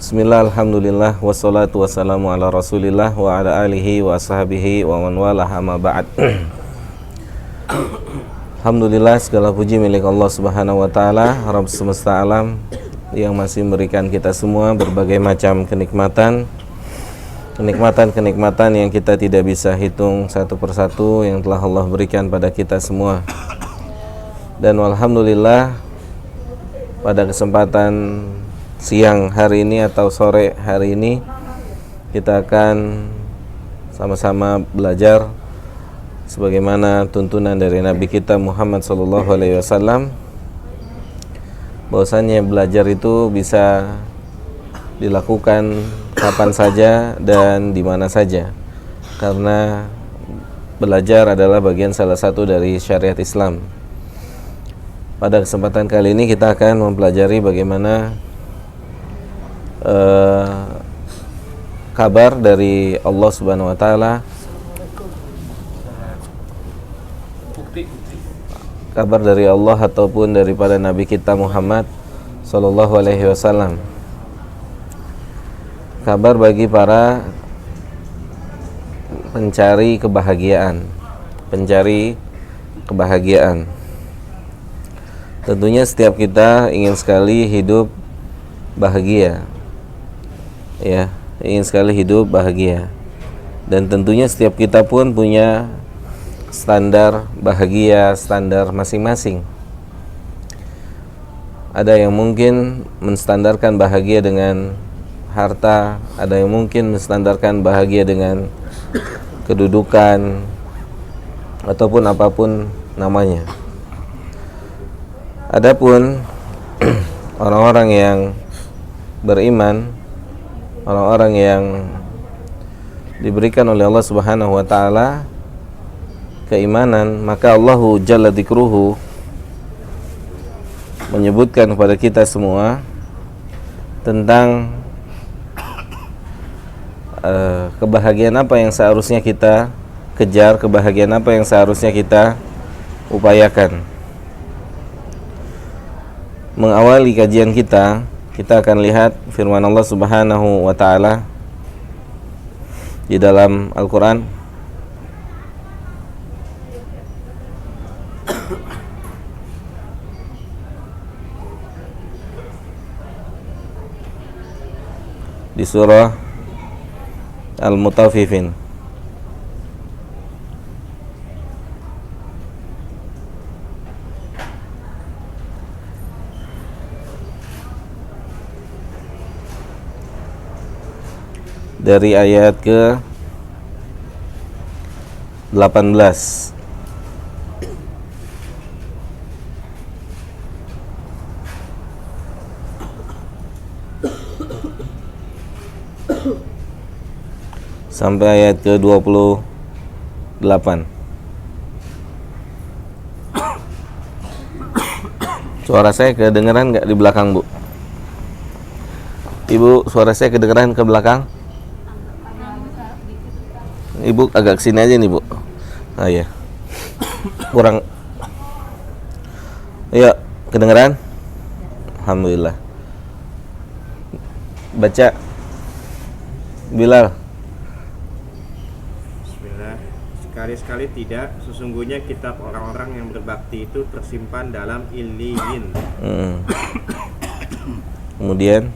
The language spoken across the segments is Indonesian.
Bismillah, alhamdulillah, wassalatu wassalamu ala rasulillah wa ala alihi wa ashabihi wa man walah amma ba'd. Alhamdulillah, segala puji milik Allah subhanahu wa ta'ala, Rabb semesta alam, yang masih memberikan kita semua berbagai macam kenikmatan yang kita tidak bisa hitung satu persatu, yang telah Allah berikan pada kita semua. Dan alhamdulillah, pada kesempatan siang hari ini atau sore hari ini kita akan sama-sama belajar sebagaimana tuntunan dari Nabi kita Muhammad SAW, bahwasanya belajar itu bisa dilakukan kapan saja dan di mana saja, karena belajar adalah bagian salah satu dari syariat Islam. Pada kesempatan kali ini kita akan mempelajari bagaimana kabar dari Allah Subhanahu wa taala, kabar dari Allah ataupun daripada Nabi kita Muhammad sallallahu alaihi wasallam. Kabar bagi para pencari kebahagiaan. Tentunya setiap kita ingin sekali hidup bahagia. Ya, ingin sekali hidup bahagia. Dan tentunya setiap kita pun punya standar bahagia, standar masing-masing. Ada yang mungkin menstandarkan bahagia dengan harta, ada yang mungkin menstandarkan bahagia dengan kedudukan ataupun apapun namanya. Adapun orang-orang yang beriman, orang-orang yang diberikan oleh Allah Subhanahu wa taala keimanan, maka Allahu Jalla Dzikruhu menyebutkan kepada kita semua tentang kebahagiaan apa yang seharusnya kita kejar, kebahagiaan apa yang seharusnya kita upayakan. Mengawali kajian kita akan lihat firman Allah Subhanahu wa taala di dalam Al-Qur'an. Di surah Al-Mutaffifin. Dari ayat ke 18. Sampai ayat ke 28. Suara saya kedengeran nggak di belakang, Bu? Ibu, suara saya kedengeran ke belakang? Ibu agak kesini aja nih, Bu. Ah ya. Kurang. Iya, kedengeran? Alhamdulillah. Baca Bilal. Bismillah. Sekali-sekali tidak, sesungguhnya kitab orang-orang yang berbakti itu tersimpan dalam Illiyin. Kemudian,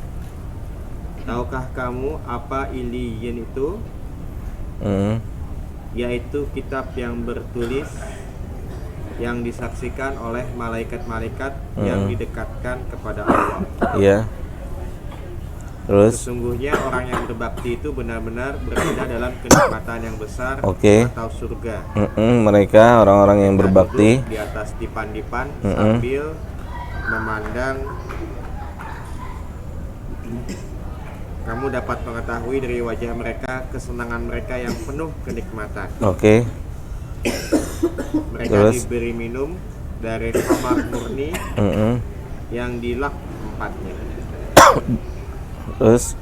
tahukah kamu apa Illiyin itu? Yaitu kitab yang bertulis, yang disaksikan oleh malaikat-malaikat yang didekatkan kepada Allah. Iya. Terus, sesungguhnya orang yang berbakti itu benar-benar berada dalam kenikmatan yang besar atau surga. Mereka orang-orang yang berbakti di atas dipan-dipan sambil memandang. Kamu dapat mengetahui dari wajah mereka kesenangan mereka yang penuh kenikmatan. Mereka diberi minum dari khamar murni yang dilak tempatnya. Terus,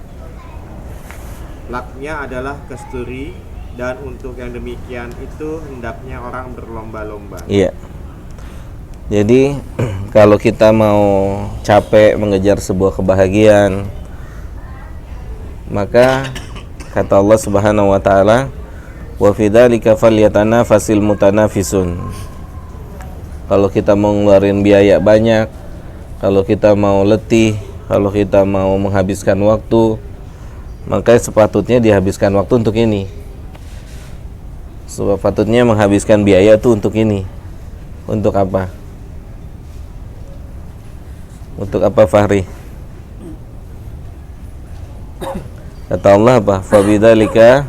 laknya adalah kasturi, dan untuk yang demikian itu hendaknya orang berlomba-lomba. Iya. Jadi kalau kita mau capek mengejar sebuah kebahagiaan, maka kata Allah Subhanahu wa taala, wa fi dzalika falyatanafasil mutanafisun. Kalau kita mau ngeluarin biaya banyak, kalau kita mau letih, kalau kita mau menghabiskan waktu, maka sepatutnya dihabiskan waktu untuk ini. Sepatutnya menghabiskan biaya itu untuk ini. Untuk apa? Untuk apa, Fahri? Kata Allah apa? Fa bidzalika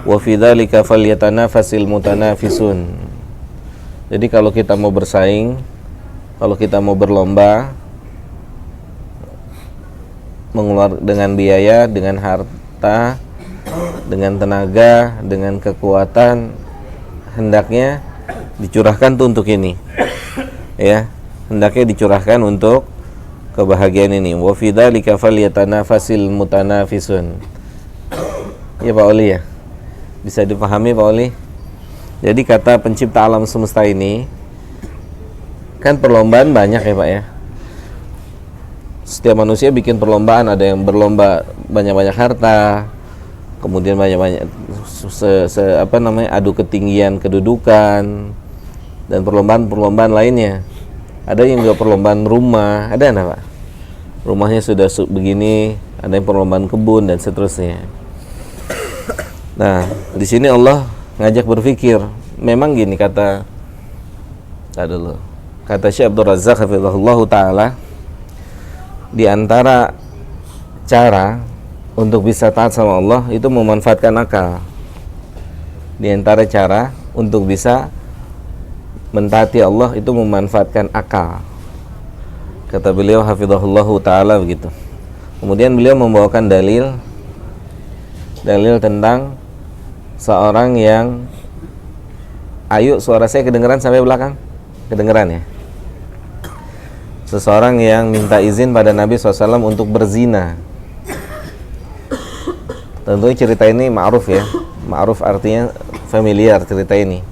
wa fi dzalika falyatanafasil mutanafisun. Jadi kalau kita mau bersaing, kalau kita mau berlomba, mengeluarkan dengan biaya, dengan harta, dengan tenaga, dengan kekuatan, hendaknya dicurahkan tuh untuk ini. Ya, hendaknya dicurahkan untuk kebahagiaan ini. Wa fi dzalika falyatanafasil mutanafisun. Ya Pak Oli ya. Bisa dipahami Pak Oli? Jadi kata pencipta alam semesta ini, kan perlombaan banyak ya Pak ya. Setiap manusia bikin perlombaan, ada yang berlomba banyak-banyak harta, kemudian banyak-banyak adu ketinggian kedudukan dan perlombaan-perlombaan lainnya. Ada yang juga perlombaan rumah, ada enggak Pak? Rumahnya sudah begini, ada yang perlombaan kebun dan seterusnya. Nah, di sini Allah ngajak berpikir. Memang gini kata Syekh Abdul Razzaq hafizahullah taala, di antara cara untuk bisa taat sama Allah itu memanfaatkan akal. Di antara cara untuk bisa mentaati Allah itu memanfaatkan akal. Kata beliau hafizahullah taala begitu. Kemudian beliau membawakan dalil tentang seorang yang, ayo suara saya kedengeran sampai belakang? Kedengeran ya? Seseorang yang minta izin pada Nabi SAW untuk berzina. Tentunya cerita ini ma'ruf ya. Ma'ruf artinya familiar cerita ini.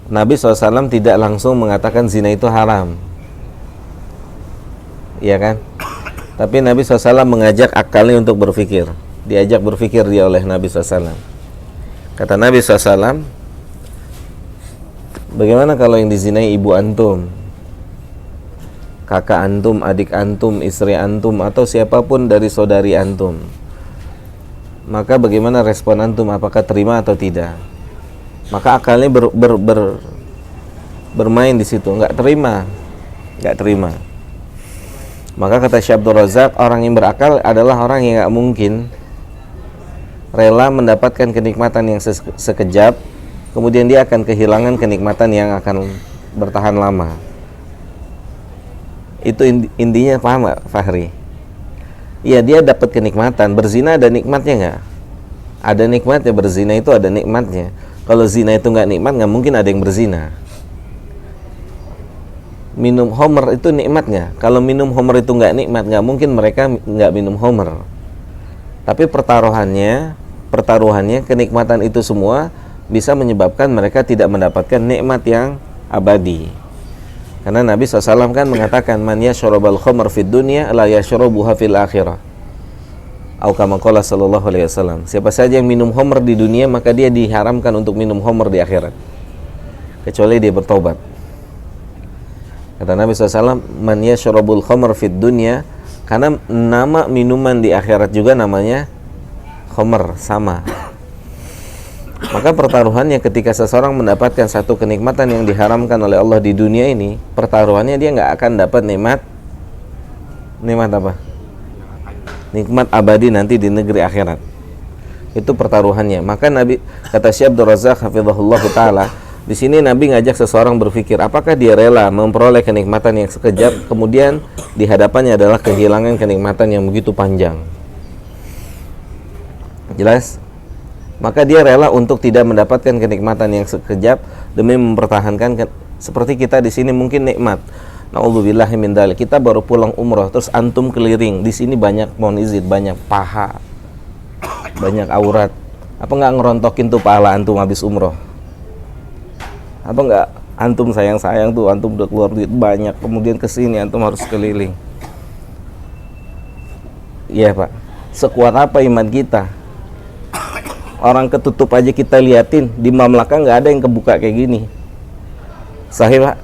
Nabi SAW tidak langsung mengatakan zina itu haram, iya kan? Tapi Nabi SAW mengajak akalnya untuk berpikir. Diajak berpikir dia oleh Nabi SAW. Kata Nabi SAW, bagaimana kalau yang dizinai ibu antum, kakak antum, adik antum, istri antum, atau siapapun dari saudari antum? Maka bagaimana respon antum? Apakah terima atau tidak? Maka akalnya bermain di situ, nggak terima. Maka kata Syekh Abdul Razzaq, orang yang berakal adalah orang yang nggak mungkin rela mendapatkan kenikmatan yang sekejap, kemudian dia akan kehilangan kenikmatan yang akan bertahan lama. Itu intinya, paham nggak Fahri? Iya, dia dapat kenikmatan. Berzina ada nikmatnya nggak? Ada nikmatnya, berzina itu ada nikmatnya. Kalau zina itu nggak nikmat, nggak mungkin ada yang berzina. Minum homer itu nikmatnya. Kalau minum homer itu nggak nikmat, nggak mungkin mereka nggak minum homer. Tapi pertaruhannya, kenikmatan itu semua bisa menyebabkan mereka tidak mendapatkan nikmat yang abadi. Karena Nabi SAW kan mengatakan, man yashrabal khamr fid dunya la yashrabuha fil akhirah. Atau kama qala sallallahu alaihi wasallam, siapa saja yang minum homer di dunia, maka dia diharamkan untuk minum homer di akhirat, kecuali dia bertobat. Kata Nabi SAW, man yashrabul khamr fid dunya, karena nama minuman di akhirat juga namanya khamr, sama. Maka pertaruhannya ketika seseorang mendapatkan satu kenikmatan yang diharamkan oleh Allah di dunia ini, pertaruhannya dia nggak akan dapat nikmat apa? Nikmat abadi nanti di negeri akhirat. Itu pertaruhannya. Maka Nabi, kata Syekh Abdul Razzaq hafizahullah taala, di sini Nabi ngajak seseorang berpikir, apakah dia rela memperoleh kenikmatan yang sekejap, kemudian di hadapannya adalah kehilangan kenikmatan yang begitu panjang. Jelas? Maka dia rela untuk tidak mendapatkan kenikmatan yang sekejap demi mempertahankan seperti kita di sini mungkin nikmat. Na'udzubillahi min dzalik. Kita baru pulang umroh, terus antum keliling. Di sini banyak, mohon izin, banyak paha, banyak aurat. Apa nggak ngerontokin tuh pahala antum habis umroh? Apa nggak antum sayang-sayang tuh, antum udah keluar duit banyak, kemudian kesini antum harus keliling? Iya Pak. sekuat apa iman kita. Orang ketutup aja kita liatin, di mamlaka nggak ada yang kebuka kayak gini. Sahih Pak?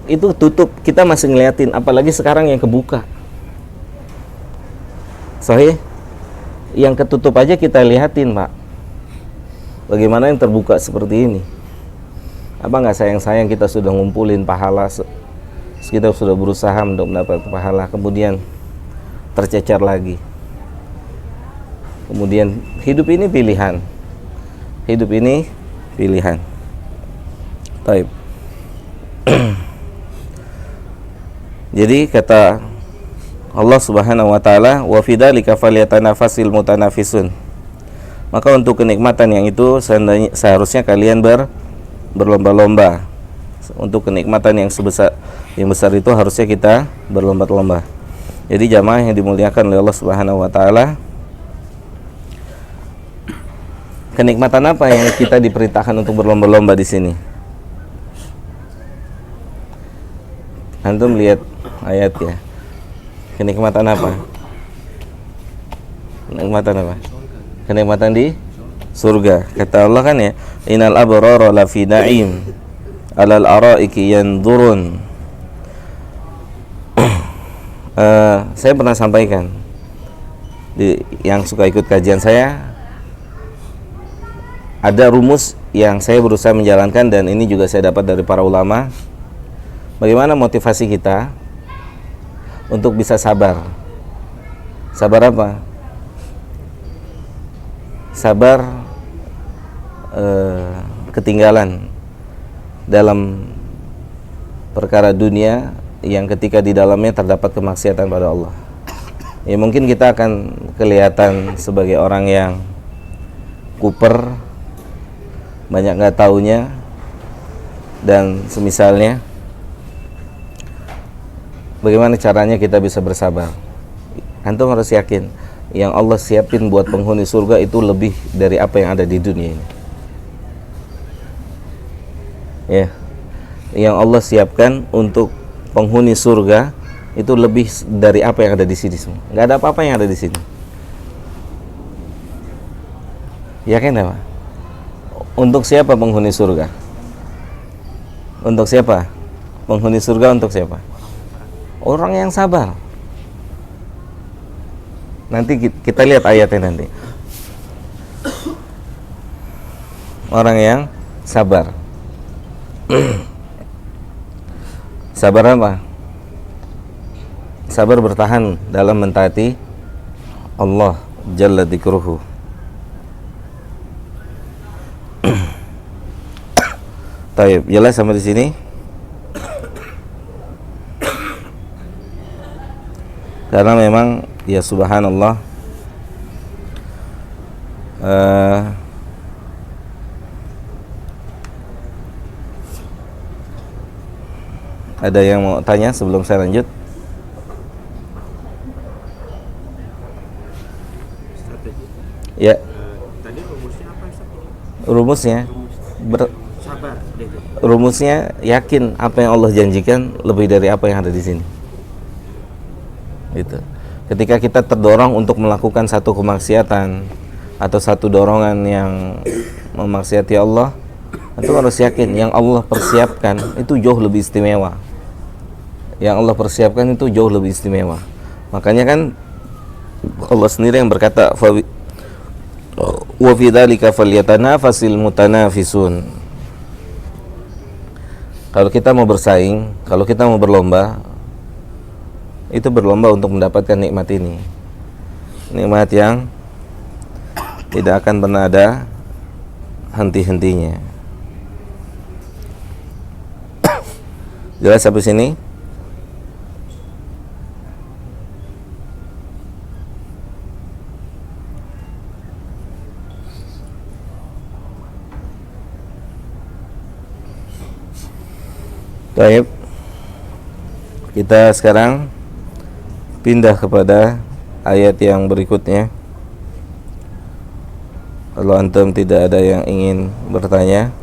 Itu tutup, kita masih ngeliatin, apalagi sekarang yang kebuka. Sahih? Yang ketutup aja kita liatin Pak. Bagaimana yang terbuka seperti ini? Apa nggak sayang-sayang kita sudah ngumpulin pahala, kita sudah berusaha untuk mendapat pahala, kemudian tercecer lagi. Kemudian hidup ini pilihan. Hidup ini pilihan. Baik. Jadi kata Allah Subhanahu wa taala, wa fidzalika falyatanafasil mutanafisun. Maka untuk kenikmatan yang itu seharusnya kalian berlomba-lomba. Untuk kenikmatan yang besar itu harusnya kita berlomba-lomba. Jadi jamaah yang dimuliakan oleh Allah Subhanahu wa taala, kenikmatan apa yang kita diperintahkan untuk berlomba-lomba di sini? Antum lihat ayat ya. Kenikmatan apa? Kenikmatan apa? Kenikmatan di surga. Kata Allah kan ya, innal abrara lafi na'im alal araiki yanzurun. Saya pernah sampaikan yang suka ikut kajian saya, ada rumus yang saya berusaha menjalankan, dan ini juga saya dapat dari para ulama. Bagaimana motivasi kita untuk bisa sabar? Sabar apa? Sabar ketinggalan dalam perkara dunia yang ketika di dalamnya terdapat kemaksiatan pada Allah. Ya mungkin kita akan kelihatan sebagai orang yang kuper, banyak nggak taunya, dan semisalnya. Bagaimana caranya kita bisa bersabar? Antum harus yakin yang Allah siapin buat penghuni surga itu lebih dari apa yang ada di dunia ini. Ya, yang Allah siapkan untuk penghuni surga itu lebih dari apa yang ada di sini semua. Nggak ada apa-apa yang ada di sini. Yakin apa? Untuk siapa penghuni surga? Untuk siapa? Penghuni surga untuk siapa? Orang yang sabar. Nanti kita lihat ayatnya nanti. Orang yang sabar. Sabar apa? Sabar bertahan dalam mentaati Allah Jalla Dzikruhu. Taib, jelas sampai di sini? Karena memang ya subhanallah, ada yang mau tanya sebelum saya lanjut? Ya. Tadi rumusnya apa Ustaz? Rumusnya Sabar. rumusnya yakin apa yang Allah janjikan lebih dari apa yang ada di sini. Gitu. Ketika kita terdorong untuk melakukan satu kemaksiatan atau satu dorongan yang memaksiati Allah, itu harus yakin yang Allah persiapkan itu jauh lebih istimewa. Yang Allah persiapkan itu jauh lebih istimewa. Makanya kan Allah sendiri yang berkata, wa fi dzalika falyatanafasil mutanafisun. Kalau kita mau bersaing, kalau kita mau berlomba, itu berlomba untuk mendapatkan nikmat ini, nikmat yang tidak akan pernah ada henti-hentinya. Jelas sampai sini? Baik, kita sekarang pindah kepada ayat yang berikutnya. Kalau antum tidak ada yang ingin bertanya,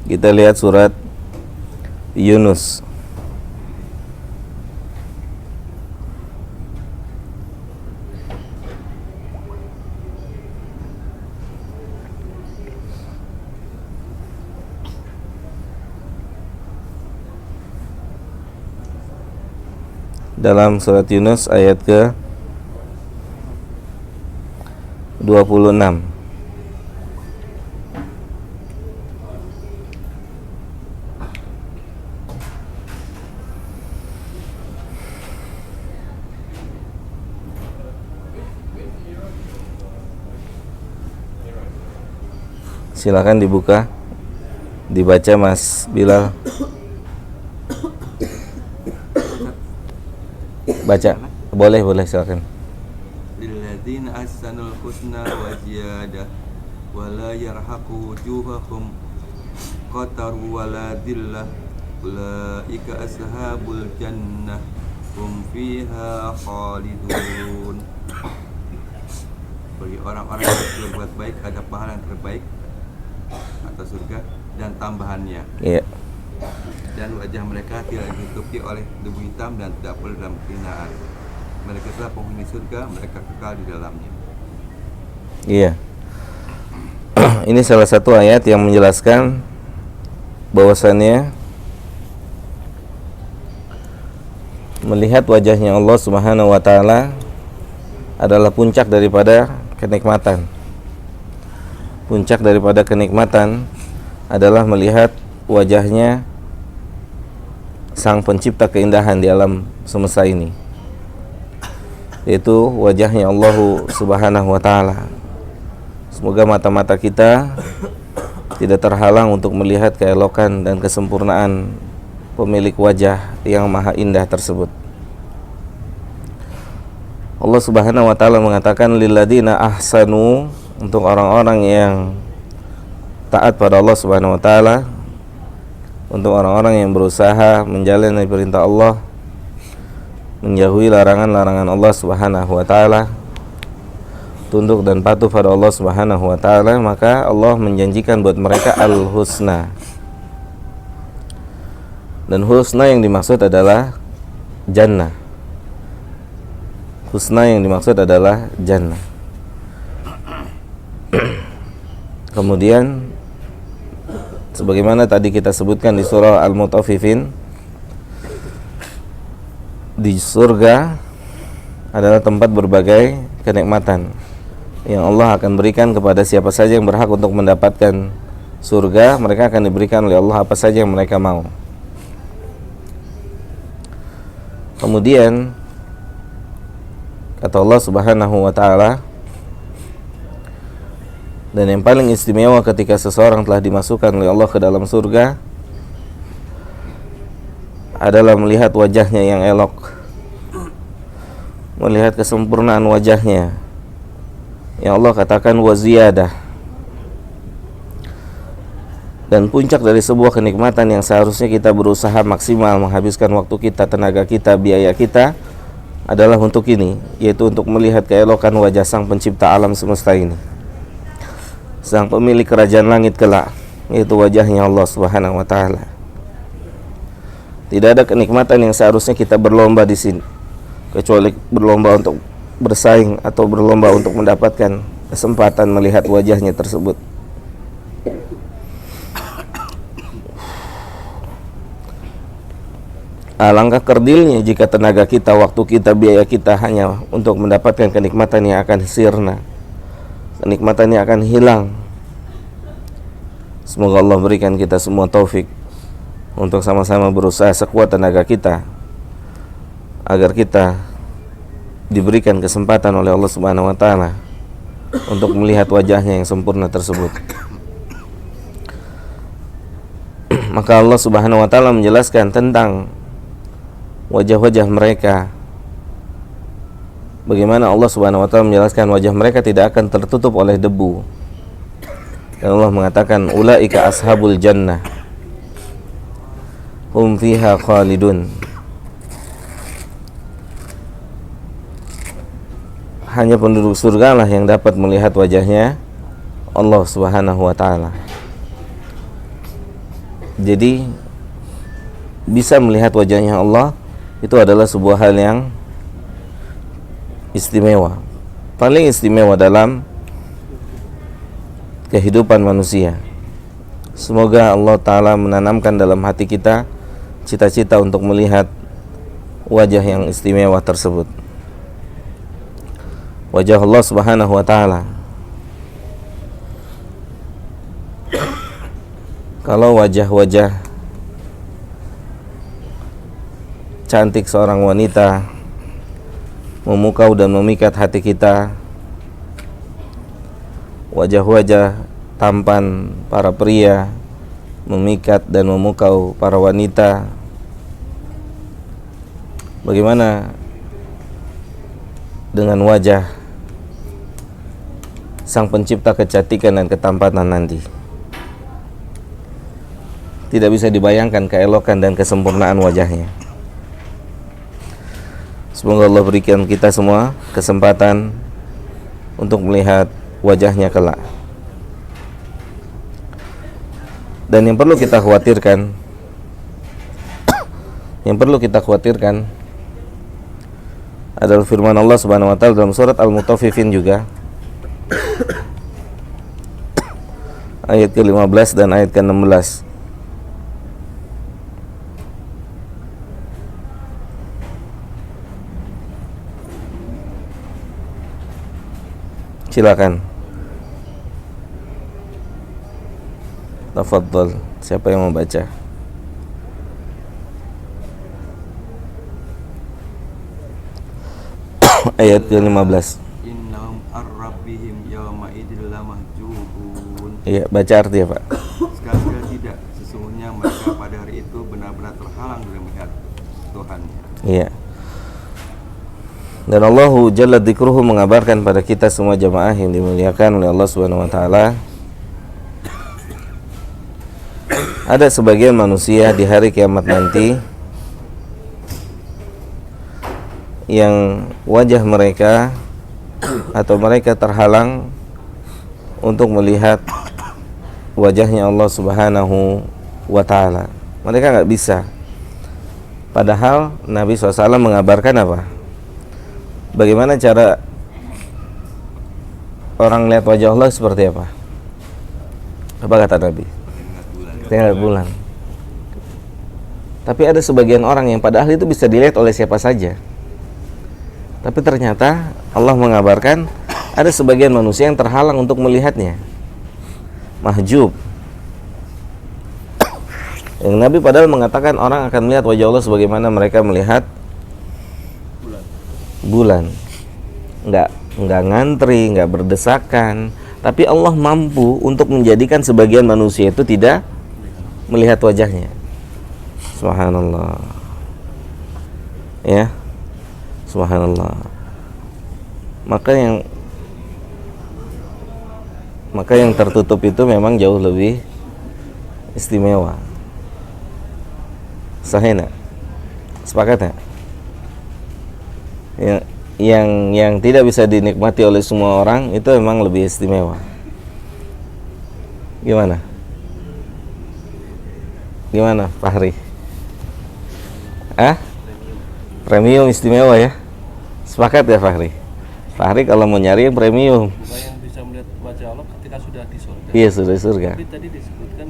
Kita lihat surat Yunus. Dalam surat Yunus ayat ke 26. Silakan dibuka, dibaca Mas Bilal. Baca, boleh silakan. Lilladzina ahsanul husna wa ziyadah wa la yarhaqu wujuhahum qataru wa la dhillah ulaika ashabul jannah hum fiha khalidun. Bagi orang-orang yang berbuat baik ada pahala yang terbaik atau surga dan tambahannya. Iya. Dan wajah mereka tidak ditutupi oleh debu hitam dan tidak pula dalam kehinaan. Mereka telah penghuni surga, mereka kekal di dalamnya. Iya. Ini salah satu ayat yang menjelaskan bahwasannya melihat wajahnya Allah Subhanahu wa taala adalah puncak daripada kenikmatan. Puncak daripada kenikmatan adalah melihat wajahnya Sang Pencipta keindahan di alam semesta ini, yaitu wajahnya Allah Subhanahu wa taala. Semoga mata-mata kita tidak terhalang untuk melihat keelokan dan kesempurnaan pemilik wajah yang maha indah tersebut. Allah Subhanahu wa taala mengatakan lilladzina ahsanu, untuk orang-orang yang taat pada Allah Subhanahu wa taala, untuk orang-orang yang berusaha menjalani perintah Allah, menjauhi larangan-larangan Allah Subhanahu wa taala, tunduk dan patuh pada Allah Subhanahu wa taala, maka Allah menjanjikan buat mereka al-husna. Dan husna yang dimaksud adalah jannah. Husna yang dimaksud adalah jannah. Kemudian sebagaimana tadi kita sebutkan di surah Al-Mutaffifin, di surga adalah tempat berbagai kenikmatan yang Allah akan berikan kepada siapa saja yang berhak untuk mendapatkan surga. Mereka akan diberikan oleh Allah apa saja yang mereka mau. Kemudian kata Allah Subhanahu wa taala, dan yang paling istimewa ketika seseorang telah dimasukkan oleh Allah ke dalam surga adalah melihat wajahnya yang elok, melihat kesempurnaan wajahnya yang Allah katakan wa ziyadah. Dan puncak dari sebuah kenikmatan yang seharusnya kita berusaha maksimal menghabiskan waktu kita, tenaga kita, biaya kita adalah untuk ini, yaitu untuk melihat keelokan wajah Sang Pencipta alam semesta ini, Sang pemilik kerajaan langit kelak, yaitu wajahnya Allah Subhanahu wa taala. Tidak ada kenikmatan yang seharusnya kita berlomba di sini kecuali berlomba untuk bersaing atau berlomba untuk mendapatkan kesempatan melihat wajahnya tersebut. Alangkah kerdilnya jika tenaga kita, waktu kita, biaya kita hanya untuk mendapatkan kenikmatan yang akan sirna, kenikmatan yang akan hilang. Semoga Allah berikan kita semua taufik untuk sama-sama berusaha sekuat tenaga kita agar kita diberikan kesempatan oleh Allah Subhanahu wa taala untuk melihat wajahnya yang sempurna tersebut. Maka Allah Subhanahu wa taala menjelaskan tentang wajah-wajah mereka. Bagaimana Allah Subhanahu wa taala menjelaskan wajah mereka tidak akan tertutup oleh debu. Dan Allah mengatakan ulaika ashabul jannah hum fiha khalidun. Hanya penduduk surga lah yang dapat melihat wajahnya Allah Subhanahu wa taala. Jadi bisa melihat wajahnya Allah itu adalah sebuah hal yang istimewa, paling istimewa dalam kehidupan manusia. Semoga Allah Ta'ala menanamkan dalam hati kita cita-cita untuk melihat wajah yang istimewa tersebut, wajah Allah Subhanahu wa Ta'ala. Kalau wajah-wajah cantik seorang wanita memukau dan memikat hati kita, wajah-wajah tampan para pria memikat dan memukau para wanita, bagaimana dengan wajah Sang Pencipta kecantikan dan ketampanan nanti? Tidak bisa dibayangkan keelokan dan kesempurnaan wajahnya. Semoga Allah berikan kita semua kesempatan untuk melihat wajahnya kelak. Dan yang perlu kita khawatirkan adalah firman Allah Subhanahu wa Ta'ala dalam surat Al-Mutaffifin juga ayat ke-15 dan ayat ke-16. Silakan. Tafadhol, siapa yang membaca? Ayat ke-15. Innahum ar-rabbihim yawma idil lamahjubun. Iya, baca artinya, Pak. Sekali-kali tidak, sesungguhnya mereka pada hari itu benar-benar terhalang dari melihat Tuhannya. Iya. Dan Allah Jalla Dzikruhu mengabarkan pada kita semua jamaah yang dimuliakan oleh Allah Subhanahu wa Ta'ala, ada sebagian manusia di hari kiamat nanti yang wajah mereka atau mereka terhalang untuk melihat wajahnya Allah Subhanahu wa Ta'ala. Mereka nggak bisa. Padahal Nabi SAW mengabarkan apa? Bagaimana cara orang lihat wajah Allah seperti apa? Apa kata Nabi? Tengok bulan. Tapi ada sebagian orang yang padahal itu bisa dilihat oleh siapa saja. Tapi ternyata Allah mengabarkan ada sebagian manusia yang terhalang untuk melihatnya. Mahjub. Yang Nabi padahal mengatakan orang akan melihat wajah Allah sebagaimana mereka melihat bulan. Enggak ngantri, enggak berdesakan, tapi Allah mampu untuk menjadikan sebagian manusia itu tidak melihat wajahnya. Subhanallah. Ya. Subhanallah. Maka yang tertutup itu memang jauh lebih istimewa. Sahih enggak? Sepakat enggak? Yang tidak bisa dinikmati oleh semua orang itu memang lebih istimewa. Gimana? Gimana, Fahri? Premium istimewa ya? Sepakat ya, Fahri? Fahri kalau mau nyari yang premium. Yang bisa melihat wajah Allah ketika sudah di surga. Iya, sudah di surga. Tapi tadi disebutkan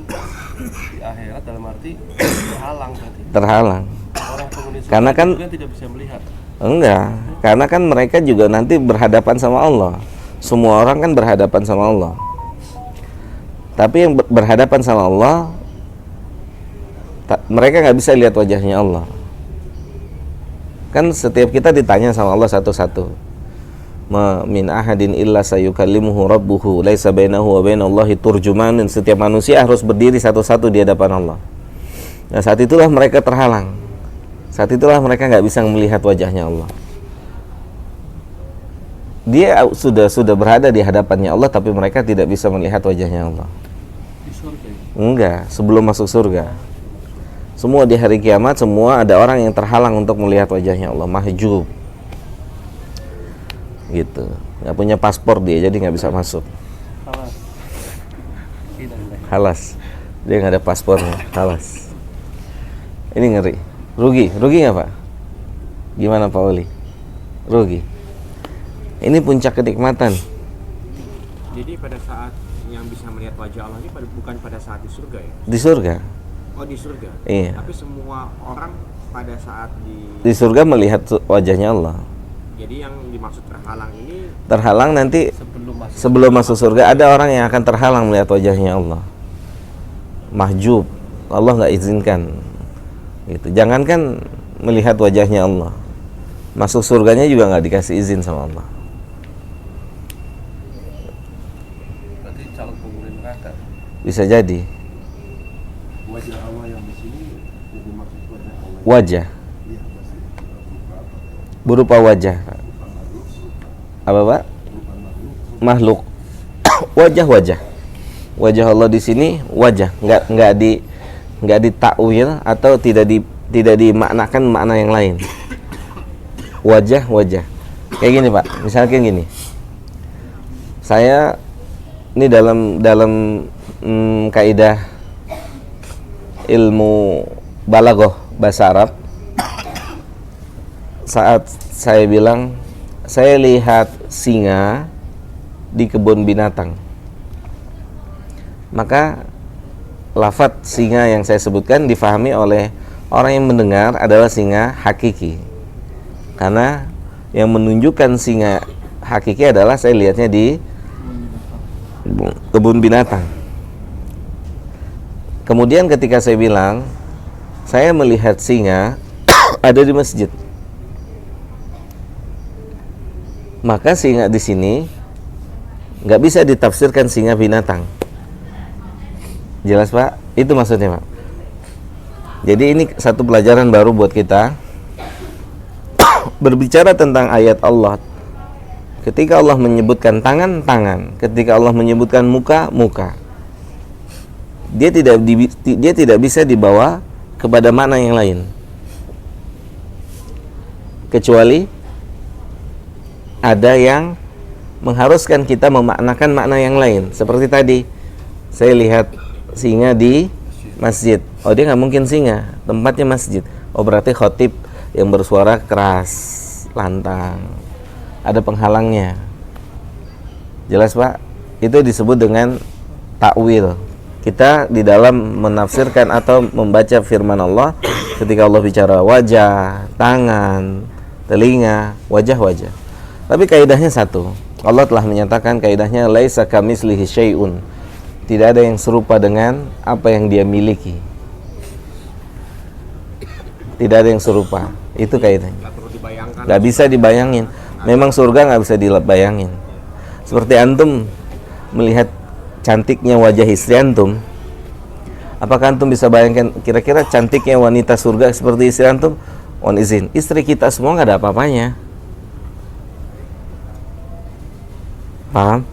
di akhirat dalam arti terhalang berarti. Terhalang. Orang penghuni surga Karena kan juga tidak bisa melihat. enggak, karena kan mereka juga nanti berhadapan sama Allah. Semua orang kan berhadapan sama Allah. Tapi yang berhadapan sama Allah, mereka nggak bisa lihat wajahnya Allah. Kan setiap kita ditanya sama Allah satu-satu. Ma min ahadin illa sayukallimuhu rabbuhu laisa bainahu wa bainallahi turjumanun. Setiap manusia harus berdiri satu-satu di hadapan Allah. Nah, saat itulah mereka terhalang. Saat itulah mereka nggak bisa melihat wajahnya Allah. Dia sudah berada di hadapannya Allah, tapi mereka tidak bisa melihat wajahnya Allah. Di surga ya? Enggak, sebelum masuk surga. Semua di hari kiamat, semua ada orang yang terhalang untuk melihat wajahnya Allah, mahjub. Gitu. Nggak punya paspor dia, jadi nggak bisa masuk. Halas. Tidak boleh. Halas. Dia nggak ada paspornya, kalas. Ini ngeri. Rugi nggak Pak? Gimana Pak Oli? Rugi. Ini puncak kenikmatan. Jadi pada saat yang bisa melihat wajah Allah ini bukan pada saat di surga ya? Di surga. Oh di surga? Iya. Tapi semua orang pada saat Di surga melihat wajahnya Allah. Jadi yang dimaksud terhalang ini Terhalang nanti sebelum masuk surga ada orang yang akan terhalang melihat wajahnya Allah. Mahjub. Allah nggak izinkan. Gitu. Jangankan melihat wajahnya Allah, masuk surganya juga nggak dikasih izin sama Allah. Berarti calon penghuni neraka. Bisa jadi. Wajah Allah yang di sini jadi maksud wajah Allah. Wajah. Iya, pasti Berupa wajah. Apa Pak? Makhluk. Wajah. Wajah Allah di sini wajah, nggak ditakwil atau tidak dimaknakan makna yang lain. Wajah. Kayak gini Pak, misalnya kayak gini. Saya ini dalam kaidah ilmu balaghah bahasa Arab, saat saya bilang saya lihat singa di kebun binatang, maka lafadz singa yang saya sebutkan difahami oleh orang yang mendengar adalah singa hakiki, karena yang menunjukkan singa hakiki adalah saya lihatnya di kebun binatang. Kemudian ketika saya bilang saya melihat singa ada di masjid, maka singa di sini nggak bisa ditafsirkan singa binatang. Jelas Pak? Itu maksudnya Pak. Jadi ini satu pelajaran baru buat kita. Berbicara tentang ayat Allah, ketika Allah menyebutkan tangan, ketika Allah menyebutkan muka, dia tidak bisa dibawa kepada makna yang lain, kecuali ada yang mengharuskan kita memaknakan makna yang lain. Seperti tadi saya lihat singa di masjid. Oh, dia nggak mungkin singa, tempatnya masjid. Oh, berarti khotib yang bersuara keras, lantang, ada penghalangnya. Jelas Pak? Itu disebut dengan takwil. Kita di dalam menafsirkan atau membaca firman Allah, ketika Allah bicara wajah, tangan, telinga, wajah. Tapi kaidahnya satu. Allah telah menyatakan kaidahnya laisa kamitslihi syai'un. Tidak ada yang serupa dengan apa yang dia miliki. Tidak ada yang serupa. Itu kaidahnya. Gak bisa dibayangin. Memang surga gak bisa dibayangin. Seperti antum melihat cantiknya wajah istri antum, apakah antum bisa bayangkan kira-kira cantiknya wanita surga seperti istri antum? Mohon izin, istri kita semua gak ada apa-apanya. Paham?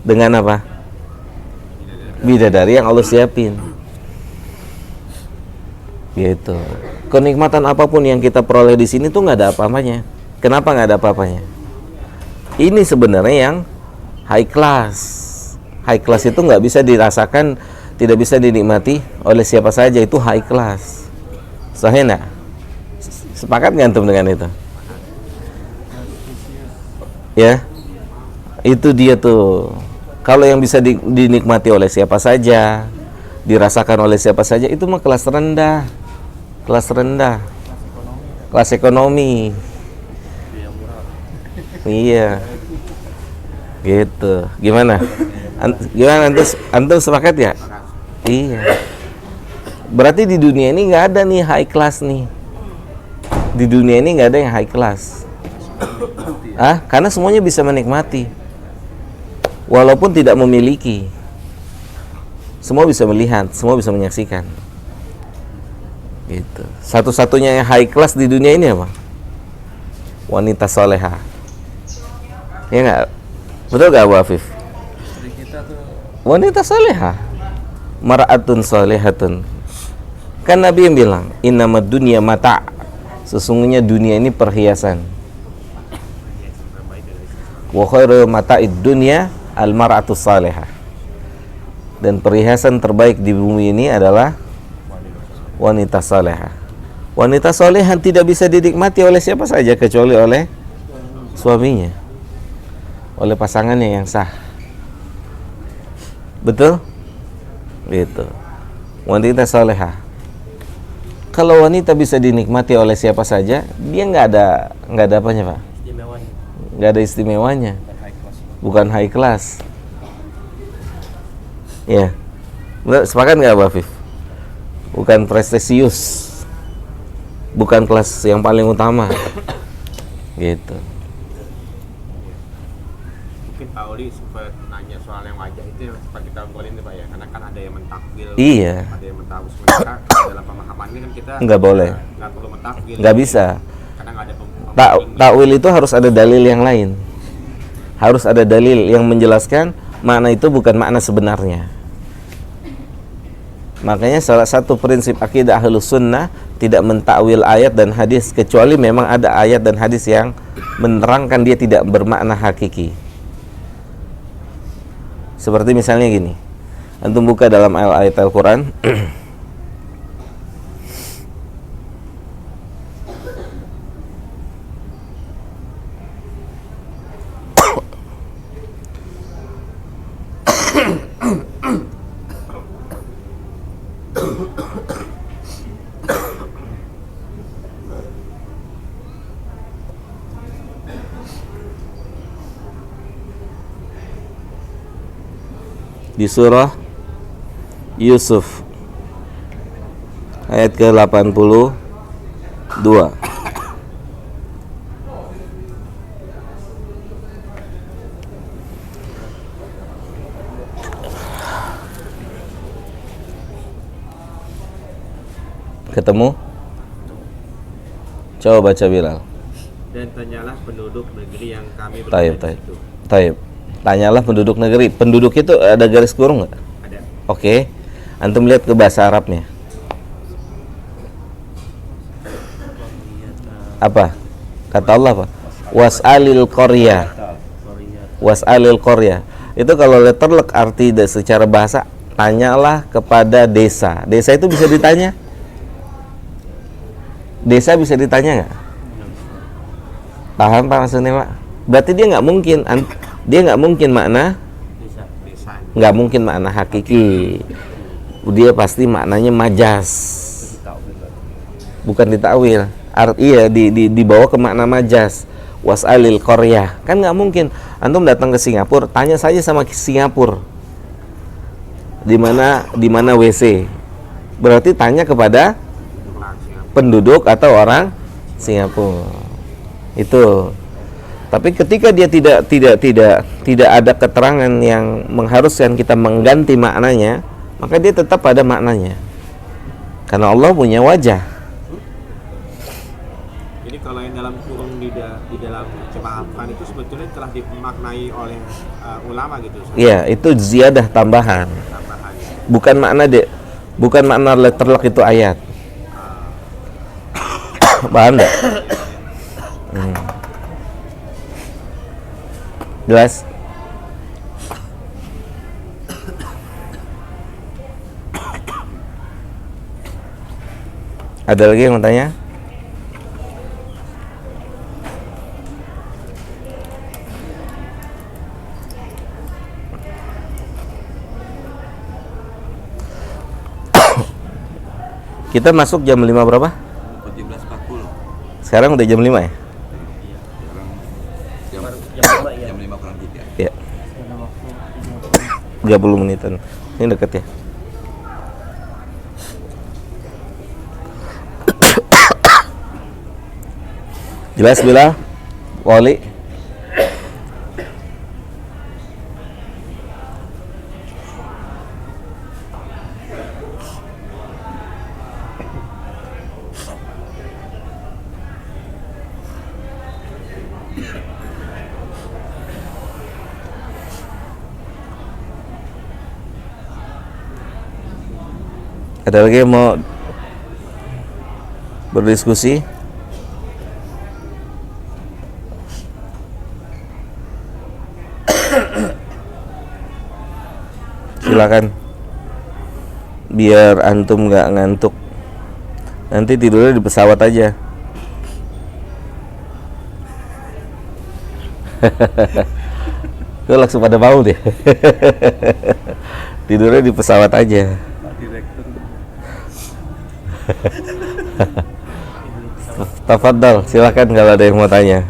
Dengan apa? Bidadari yang Allah siapin. Gitu. Kenikmatan apapun yang kita peroleh di sini tuh nggak ada apa-apanya. Kenapa nggak ada apa-apanya? Ini sebenarnya yang high class. High class itu nggak bisa dirasakan, tidak bisa dinikmati oleh siapa saja. Itu high class. Sahih nggak? Sepakat nggak antum dengan itu? Ya, itu dia tuh. Kalau yang bisa dinikmati oleh siapa saja, dirasakan oleh siapa saja, itu mah kelas rendah. Kelas ekonomi. Iya. Gitu. Gimana? Gimana antum sepakat ya? Iya. Berarti di dunia ini nggak ada nih high class nih. Di dunia ini nggak ada yang high class. Karena semuanya bisa menikmati. Walaupun tidak memiliki, semua bisa melihat, semua bisa menyaksikan. Gitu. Satu-satunya yang high class di dunia ini apa? Wanita soleha. Ya nggak? Betul nggak Abu Afif? Wanita soleha, mar'atun solehatun. Kan Nabi yang bilang, innamad dunya mata'. Sesungguhnya dunia ini perhiasan. Wa khairu mata'id dunya al-mar'atu salihah. Dan perhiasan terbaik di bumi ini adalah wanita salehah. Wanita salehah tidak bisa dinikmati oleh siapa saja kecuali oleh suaminya, oleh pasangannya yang sah. Betul? Gitu. Wanita salehah. Kalau wanita bisa dinikmati oleh siapa saja, dia nggak ada apanya, Pak? Istimewanya. Nggak ada istimewanya. Bukan high class. Ya, sepakat nggak, Pak Afif? Bukan prestisius, bukan kelas yang paling utama, gitu. Mungkin Pak Oli sempat nanya soal yang wajah itu yang sempat kita ngobrolin nih Pak ya, karena kan ada yang mentakwil, Iya. ada yang mentawus, sementara dalam pemahamannya kan kita Nggak boleh. nggak perlu mentakwil, Nggak bisa. karena nggak ada Takwil itu harus ada dalil yang lain. Harus ada dalil yang menjelaskan makna itu bukan makna sebenarnya. Makanya salah satu prinsip akidah Ahlus Sunnah tidak mentakwil ayat dan hadis kecuali memang ada ayat dan hadis yang menerangkan dia tidak bermakna hakiki. Seperti misalnya gini. Antum buka dalam ayat Al-Qur'an di surah Yusuf ayat ke-82. Ketemu? Coba baca Bilal. Dan tanyalah penduduk negeri yang kami Taib, berada taib. di situ. Taib. Tanyalah penduduk negeri. Penduduk itu ada garis kurung nggak? Ada. Oke. Antum lihat ke bahasa Arabnya. Apa? Kata Allah apa? Was'alil qaryah. Was'alil qaryah. Itu kalau letterlek arti secara bahasa, tanyalah kepada desa. Desa itu bisa ditanya? Desa bisa ditanya nggak? Paham Pak maksudnya Pak? Berarti dia nggak mungkin makna, Desa. nggak mungkin makna hakiki. Dia pasti maknanya majas, bukan ditakwil. Iya, dibawa ke makna majas. Was'alil qaryah. Kan nggak mungkin antum datang ke Singapura, tanya saja sama Singapura. Di mana WC? Berarti tanya kepada penduduk atau orang Singapura. Itu. Tapi ketika dia tidak ada keterangan yang mengharuskan kita mengganti maknanya, maka dia tetap pada maknanya. Karena Allah punya wajah. Jadi kalau yang dalam kurung di dalam cemahan itu sebetulnya telah dimaknai oleh ulama gitu. Iya, itu ziyadah tambahan. Tambahannya. Bukan makna letterlock itu ayat. Paham enggak? Jelas? Ada lagi yang mau tanya? Kita masuk jam 5 berapa? 17.40. Sekarang udah jam 5 ya? Jam 5 kurang 3. Iya. 30 menitan. Ini deket ya? Jelas Bilal? Wali? Ada lagi yang mau berdiskusi? Silakan. biar antum nggak ngantuk. Nanti tidurnya di pesawat aja. Gue langsung pada mau deh. Tidurnya di pesawat aja. Pak Direktur. Tafadhal, silakan kalau ada yang mau tanya.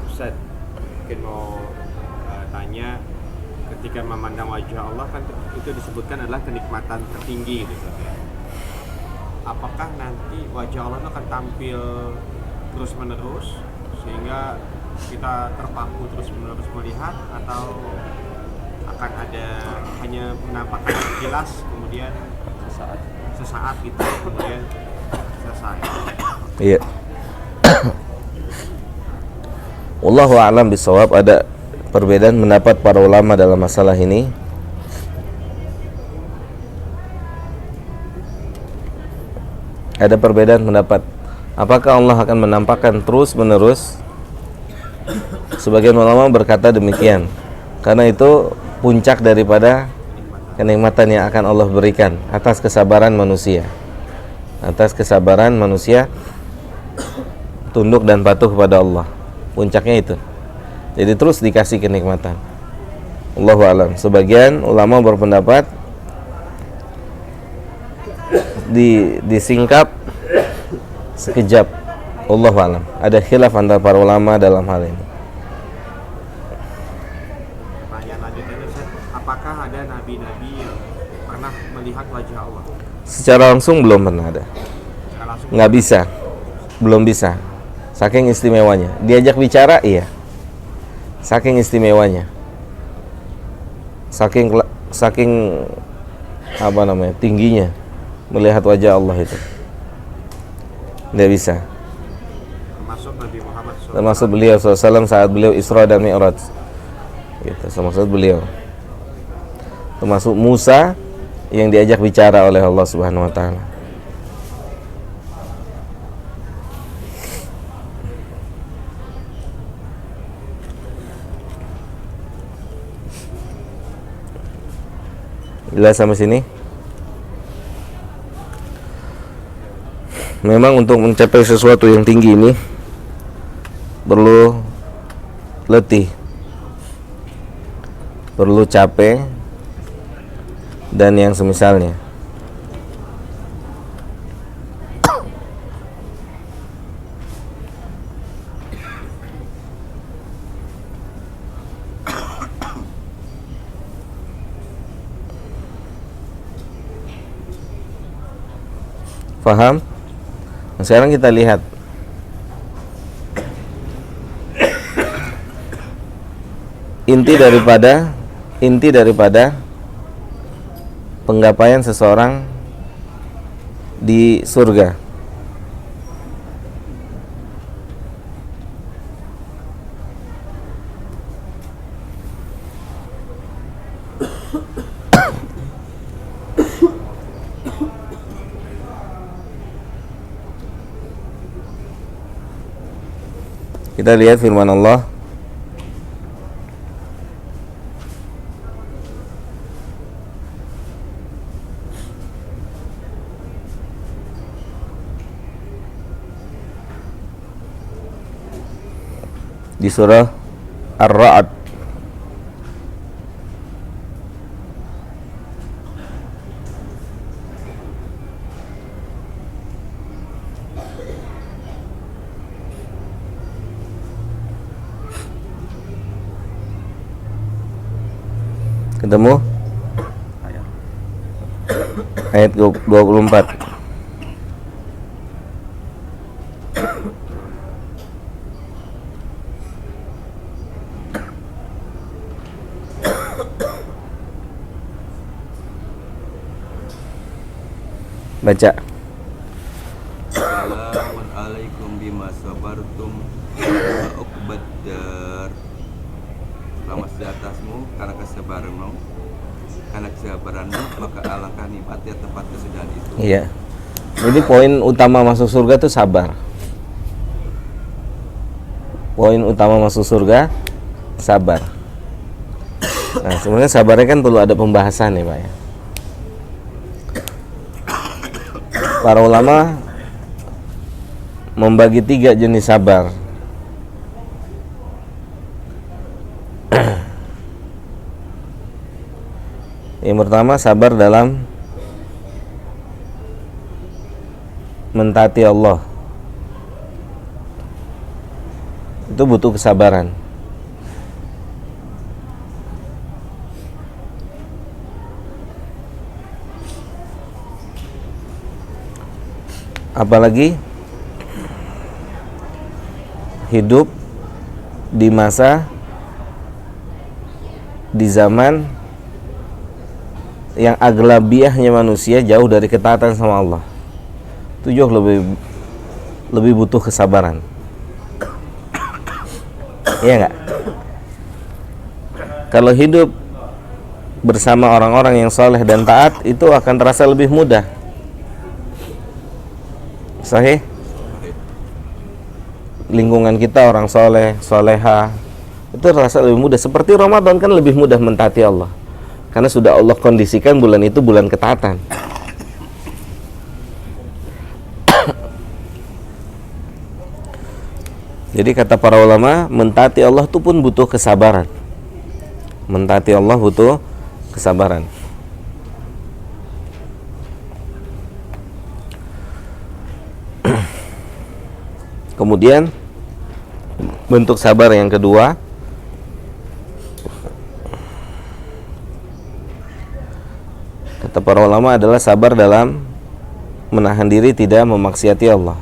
Ustaz, mungkin mau tanya, ketika memandang wajah Allah kan itu disebutkan adalah kenikmatan tertinggi gitu Ustaz, ya. Apakah nanti wajah Allah itu akan tampil terus menerus sehingga kita terpaku terus menerus melihat, atau akan ada hanya menampakkan sekilas kemudian sesaat gitu kemudian selesai? Iya. Wallahu a'lam bishawab. Ada perbedaan pendapat para ulama dalam masalah ini. Ada perbedaan pendapat. Apakah Allah akan menampakkan terus menerus? Sebagian ulama berkata demikian, karena itu puncak daripada kenikmatan yang akan Allah berikan atas kesabaran manusia. Atas kesabaran manusia tunduk dan patuh kepada Allah. Puncaknya itu. Jadi terus dikasih kenikmatan. Allahu a'lam. Sebagian ulama berpendapat disingkap sekejap. Allahu a'lam. Ada khilaf antara para ulama dalam hal ini. Pertanyaan lanjutnya, Ustaz, apakah ada nabi-nabi yang pernah melihat wajah Allah? Secara langsung belum pernah ada. Secara langsung Nggak bisa. Belum bisa. Saking istimewanya. Diajak bicara, iya. Saking istimewanya. Saking apa namanya? Tingginya melihat wajah Allah itu. Nggak bisa. termasuk Nabi Muhammad SAW. Termasuk beliau SAW saat beliau Isra dan Mi'raj. Gitu, termasuk beliau. Termasuk Musa yang diajak bicara oleh Allah Subhanahu wa taala. Jelas sampai sini? Memang untuk mencapai sesuatu yang tinggi ini perlu letih, perlu capek, dan yang semisalnya. Paham? Nah, sekarang kita lihat inti daripada penggapaian seseorang di surga. Kita lihat firman Allah. Di surah Ar-Ra'd ketemu ayat 24. Baca. Salamun alaikum bima sabartum wa uqbad dar. Selamat di atasmu karena kesabaranmu, karena kesabaranmu, maka alangkah nikmatnya tempat kesedihan itu. Iya. Jadi poin utama masuk surga itu sabar. Poin utama masuk surga sabar. Nah, sebenarnya sabarnya kan perlu ada pembahasan nih, Pak ya. Para ulama membagi 3 jenis sabar. Yang pertama, sabar dalam mentaati Allah. Itu butuh kesabaran. Apalagi hidup di masa, di zaman yang aglabiahnya manusia jauh dari ketaatan sama Allah. Itu jauh lebih butuh kesabaran. Iya enggak? Kalau hidup bersama orang-orang yang soleh dan taat, itu akan terasa lebih mudah. Sahih? Lingkungan kita orang soleh, soleha, itu terasa lebih mudah. Seperti Ramadan kan lebih mudah mentaati Allah, karena sudah Allah kondisikan bulan itu bulan ketaatan. Jadi kata para ulama, mentaati Allah itu pun butuh kesabaran. Mentaati Allah butuh kesabaran. Kemudian bentuk sabar yang kedua, kata para ulama, adalah sabar dalam menahan diri tidak memaksiati Allah.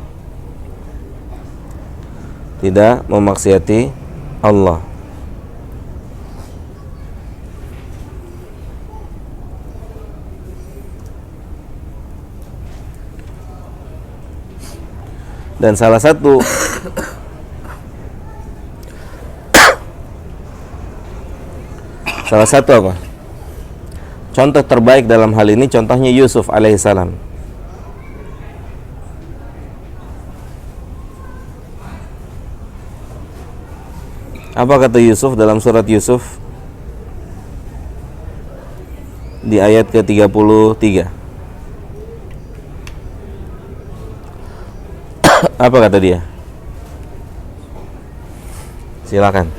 Tidak memaksiati Allah. Dan salah satu apa? Contoh terbaik dalam hal ini contohnya Yusuf alaihissalam. Apa kata Yusuf dalam surat Yusuf di ayat ke-33? Apa kata dia? Silakan.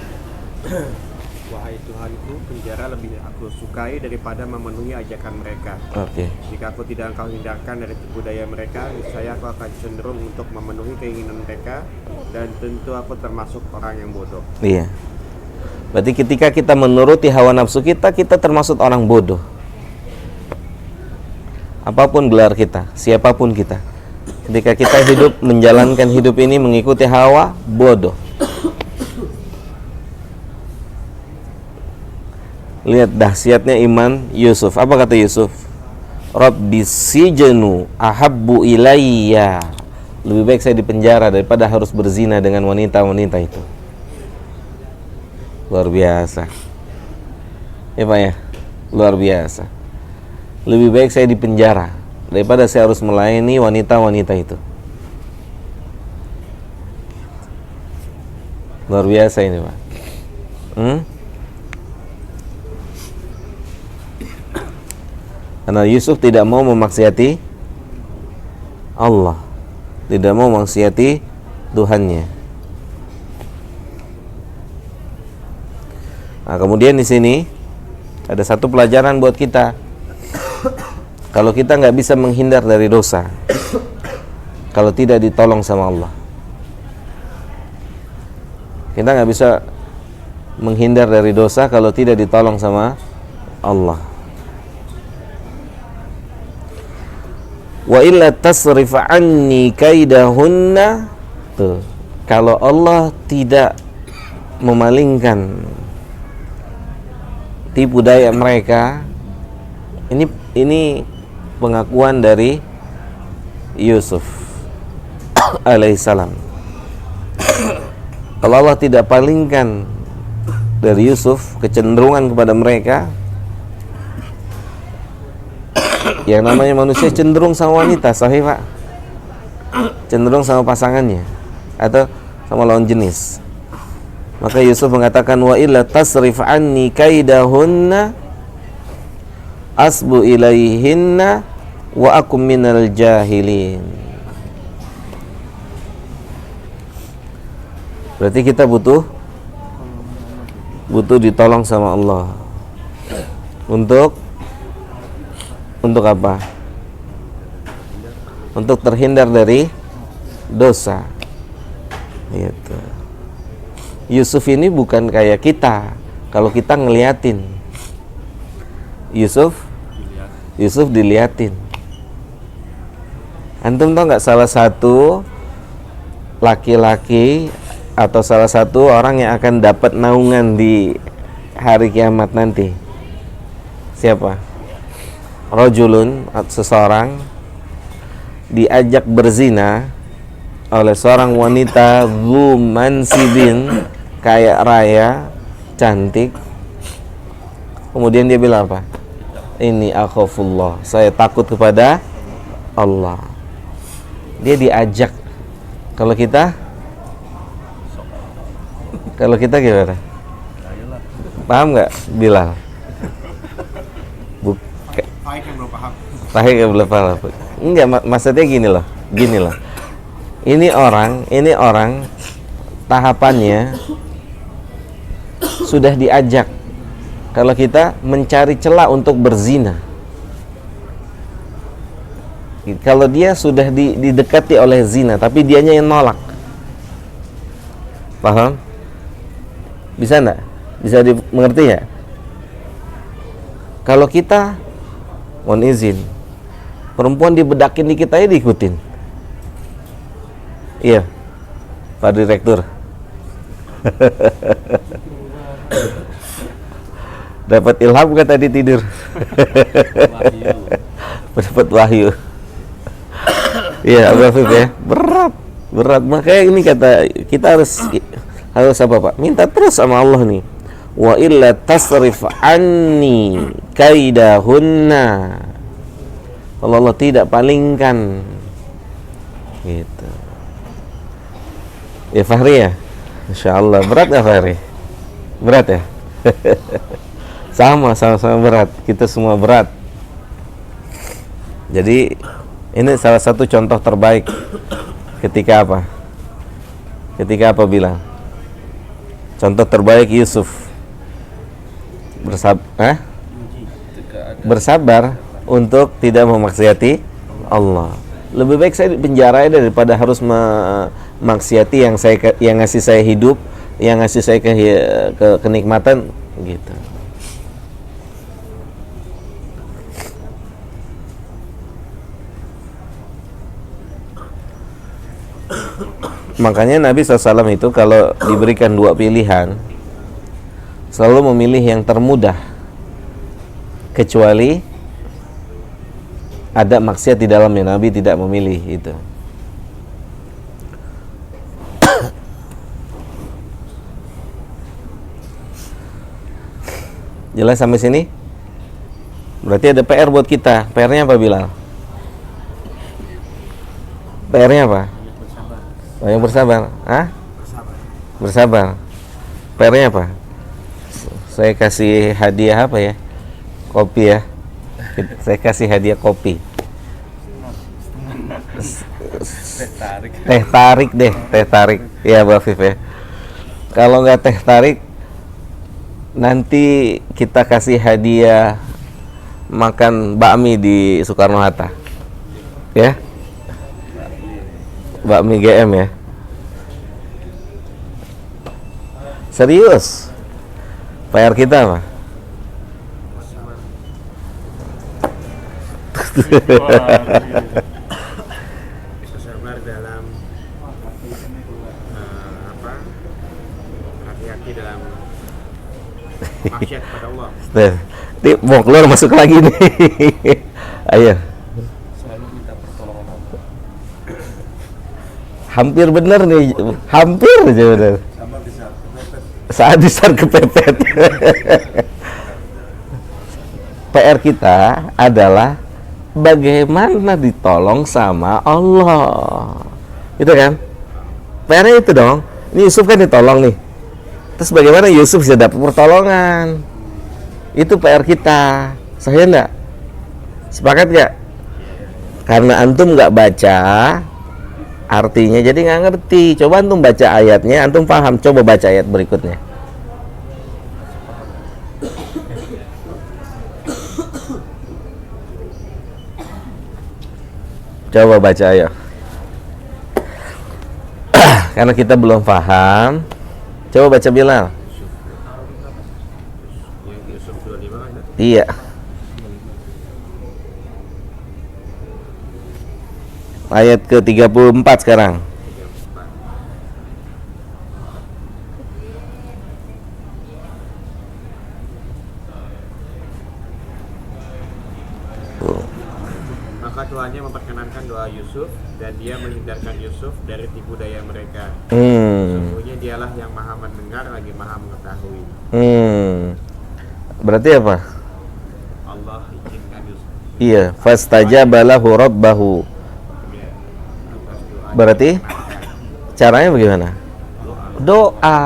Wahai Tuhanku, penjara lebih aku sukai daripada memenuhi ajakan mereka. Oke. Jika aku tidak engkau hindarkan dari tipu daya mereka, niscaya aku akan cenderung untuk memenuhi keinginan mereka, dan tentu aku termasuk orang yang bodoh. Iya. Berarti ketika kita menuruti hawa nafsu kita, kita termasuk orang bodoh. Apapun gelar kita, siapapun kita, ketika kita hidup, menjalankan hidup ini mengikuti hawa, bodoh. Lihat dahsyatnya iman Yusuf. Apa kata Yusuf? Rabbi sijnu ahabbu ilayya. Lebih baik saya dipenjara daripada harus berzina dengan wanita-wanita itu. Luar biasa. Ya Pak ya? Luar biasa. Lebih baik saya dipenjara daripada saya harus melayani wanita-wanita itu. Luar biasa ini Pak. Karena Yusuf tidak mau memaksiati Allah, tidak mau memaksiati Tuhannya. Nah, kemudian di sini ada satu pelajaran buat kita. Kalau kita nggak bisa menghindar dari dosa, kalau tidak ditolong sama Allah, kita nggak bisa menghindar dari dosa kalau tidak ditolong sama Allah. Wa illa tasrif anni kaidahunna. Tuh, kalau Allah tidak memalingkan tipu daya mereka, ini pengakuan dari Yusuf alaihissalam. Kalau Allah tidak palingkan dari Yusuf kecenderungan kepada mereka, Yang namanya manusia cenderung sama wanita, sahih Pak? Cenderung sama pasangannya atau sama lawan jenis. Maka Yusuf mengatakan, wa illa tasrif anni kaidahunna asbu ilaihinna wa akum minal jahilin. Berarti kita butuh ditolong sama Allah. Untuk apa? Untuk terhindar dari dosa. Gitu. Yusuf ini bukan kayak kita. Kalau kita ngeliatin, Yusuf diliatin. Antum tau nggak salah satu laki-laki atau salah satu orang yang akan dapat naungan di hari kiamat nanti? Siapa? Rajulun, seseorang diajak berzina oleh seorang wanita dzu mansibin, kaya raya, cantik. Kemudian dia bilang apa? Ini akhafullah, saya takut kepada Allah. Dia diajak. Kalau kita gimana? Paham nggak, Bilal? Baik yang belum paham. Paham yang belum paham? Enggak, maksudnya gini loh. Ini orang tahapannya sudah diajak. Kalau kita mencari celah untuk berzina, kalau dia sudah didekati oleh zina, tapi dianya yang nolak, paham? Bisa enggak? Bisa dimengerti ya? Kalau kita, mohon izin, perempuan dibedakin dikit aja diikutin. Iya, Pak Direktur. Dapat ilham kan tadi tidur? Dapat wahyu. Iya, Abu Afif ya. Berat. Makanya ini kata kita harus apa Pak? Minta terus sama Allah nih. Wa illa tasrif anni kaidahunna. Kalau Allah tidak palingkan, gitu. Ya Fahri ya? Insyaallah. Berat ya Fahri? Berat ya? Sama-sama berat. Kita semua berat. Jadi ini salah satu contoh terbaik ketika apa? Ketika apa bilang? Contoh terbaik Yusuf bersabar untuk tidak memaksiati Allah. Lebih baik saya di penjara daripada harus memaksiati yang ngasih saya hidup, yang ngasih saya kenikmatan gitu. Makanya Nabi SAW itu kalau diberikan dua pilihan selalu memilih yang termudah, kecuali ada maksiat di dalamnya. Nabi tidak memilih itu. Jelas sampai sini? Berarti ada PR buat kita. PR-nya apa Bilal? PR-nya apa? Yang bersabar. Bersabar. PR-nya apa? Saya kasih hadiah apa ya? Kopi ya. Saya kasih hadiah kopi. Teh tarik deh, teh tarik. Ya, Bu Afif ya. Kalau nggak teh tarik, nanti kita kasih hadiah makan bakmi di Soekarno Hatta. Ya? Bakmi GM ya. Serius. PR kita apa? Bersabar dalam hati-hati dalam maksiat kepada Allah. Nih, mau keluar masuk lagi nih. Ayo. Selalu minta pertolongan Allah. Hampir benar nih, hampir aja benar. Saat disar kepepet. PR kita adalah bagaimana ditolong sama Allah. Gitu kan? PR-nya itu dong. Ini Yusuf kan ditolong nih. Terus bagaimana Yusuf bisa dapat pertolongan? Itu PR kita. Saya enggak. Sepakat gak? Karena antum nggak baca artinya, jadi nggak ngerti. Coba antum baca ayatnya, antum paham. Coba baca ayat berikutnya. Coba baca ayo. Karena kita belum paham. Coba baca Bilal. Yang Yusuf 25 kan? Iya. Ayat ke-34 sekarang. Maka Tuhannya memperkenankan doa Yusuf dan dia menghindarkan Yusuf dari tipu daya mereka. Sesungguhnya dialah yang maha mendengar lagi maha mengetahui. Berarti apa? Allah izinkan Yusuf. Iya, fastajaba lahu rabbahu. Ya, atas doa Berarti diperkenankan. caranya bagaimana? Doa.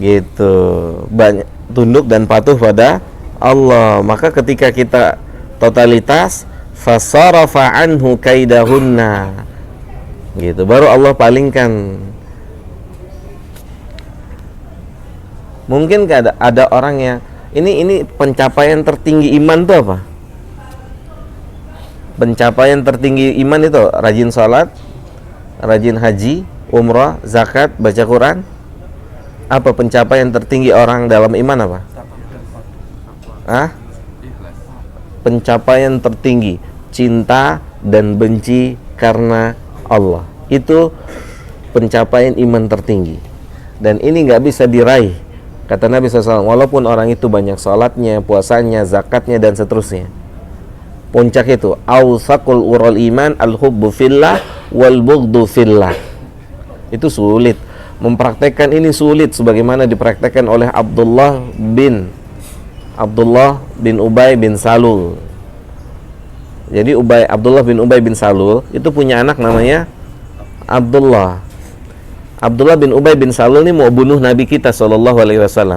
Gitu. Banyak tunduk dan patuh pada Allah. Maka ketika kita totalitas, fasarafa anhu kaidahunna. Gitu. Baru Allah palingkan. Mungkin ada orang yang ini pencapaian tertinggi iman itu apa? Pencapaian tertinggi iman itu rajin sholat, rajin haji, umrah, zakat, baca Quran. Apa pencapaian tertinggi orang dalam iman apa? Ah? Pencapaian tertinggi cinta dan benci karena Allah. Itu pencapaian iman tertinggi. Dan ini nggak bisa diraih. Kata Nabi SAW, walaupun orang itu banyak sholatnya, puasanya, zakatnya, dan seterusnya. Puncak itu awsaqul ural iman al-hubbu fillah wal bughdu fillah. Itu sulit. Mempraktekkan ini sulit sebagaimana dipraktekkan oleh Abdullah bin Ubay bin Salul. Jadi Abdullah bin Ubay bin Salul itu punya anak namanya Abdullah bin Ubay bin Salul ini mau bunuh Nabi kita SAW.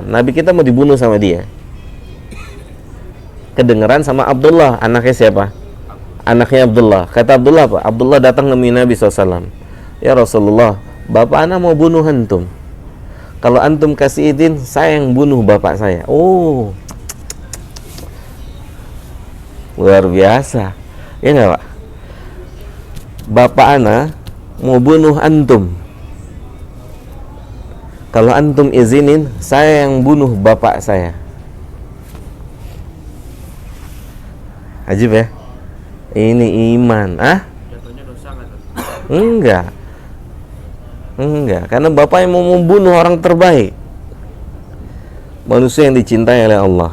Nabi kita mau dibunuh sama dia. Kedengeran sama Abdullah, anaknya siapa? Anaknya Abdullah. Kata Abdullah apa? Abdullah datang nemui Nabi SAW. Ya Rasulullah, bapak anak mau bunuh antum. Kalau antum kasih izin, saya yang bunuh bapak saya. Oh, luar biasa. Ya nggak Pak? Bapak anak mau bunuh antum. Kalau antum izinin, saya yang bunuh bapak saya. Ajib ya. Ini iman. Jatuhnya dosa nggak tuh? Enggak, karena bapak yang mau membunuh orang terbaik, manusia yang dicintai oleh Allah.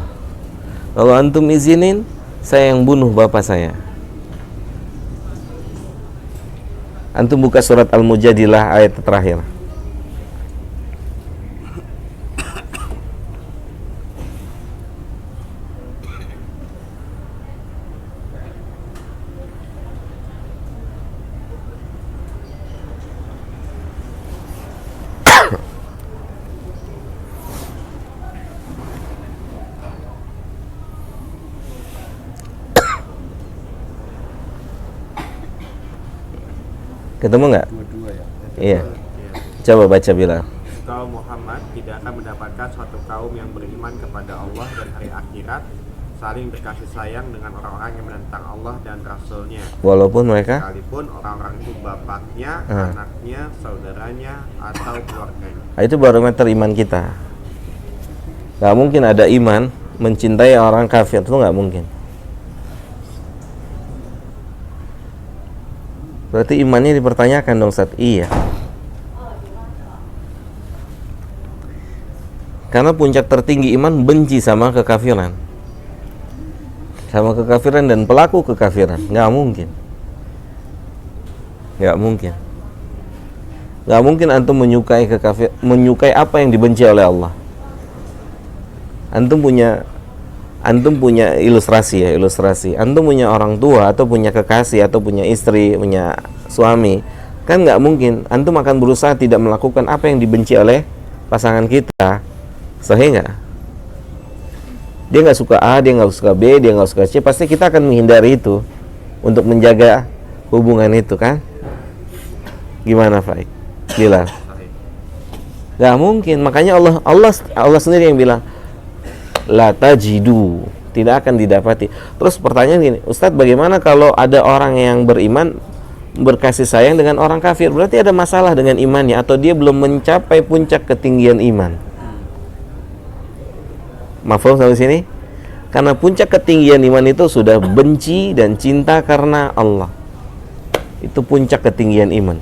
Kalau antum izinin, saya yang bunuh bapak saya. Antum buka surat Al-Mujadilah ayat terakhir. Ketemu nggak? Dua-dua ya. Iya. Coba baca Bilal. Kau Muhammad tidak akan mendapatkan suatu kaum yang beriman kepada Allah dan hari akhirat saling berkasih sayang dengan orang-orang yang menentang Allah dan Rasulnya, Walaupun mereka sekalipun orang-orang itu bapaknya, anaknya, saudaranya, atau keluarganya. itu barometer iman kita. Nggak mungkin ada iman mencintai orang kafir, itu nggak mungkin. Berarti imannya dipertanyakan dong Ustaz. Iya. Karena puncak tertinggi iman benci sama kekafiran. Sama kekafiran dan pelaku kekafiran. Nggak mungkin. Nggak mungkin. Nggak mungkin antum menyukai apa yang dibenci oleh Allah. antum punya ilustrasi ya, ilustrasi. Antum punya orang tua atau punya kekasih atau punya istri, punya suami, kan nggak mungkin antum akan berusaha tidak melakukan apa yang dibenci oleh pasangan kita. Sahih nggak? Dia nggak suka A, dia nggak suka B, dia nggak suka C, pasti kita akan menghindari itu untuk menjaga hubungan itu kan? Gimana, Faik? Gila. Nggak mungkin. Makanya Allah sendiri yang bilang la tajidu, tidak akan didapati. Terus pertanyaan gini, Ustadz, bagaimana kalau ada orang yang beriman berkasih sayang dengan orang kafir? Berarti ada masalah dengan imannya, atau dia belum mencapai puncak ketinggian iman. Mafhum sampai sini? Karena puncak ketinggian iman itu sudah benci dan cinta karena Allah. Itu puncak ketinggian iman.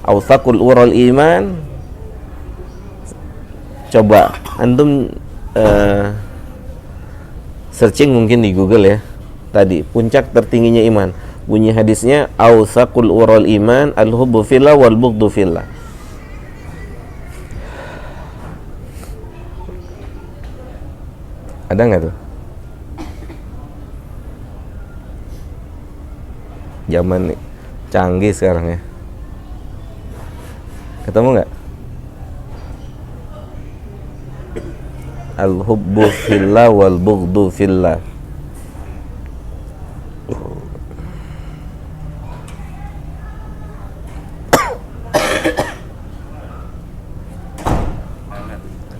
Awthaqul ural iman. Coba antum searching mungkin di Google ya. Tadi puncak tertingginya iman. Bunyi hadisnya awthaqul ural iman al-hubbu fillah wal bughdu fillah. Ada nggak tuh? Zaman canggih sekarang ya. Ketemu nggak? Al-hubbu fillah wal bughdu fillah.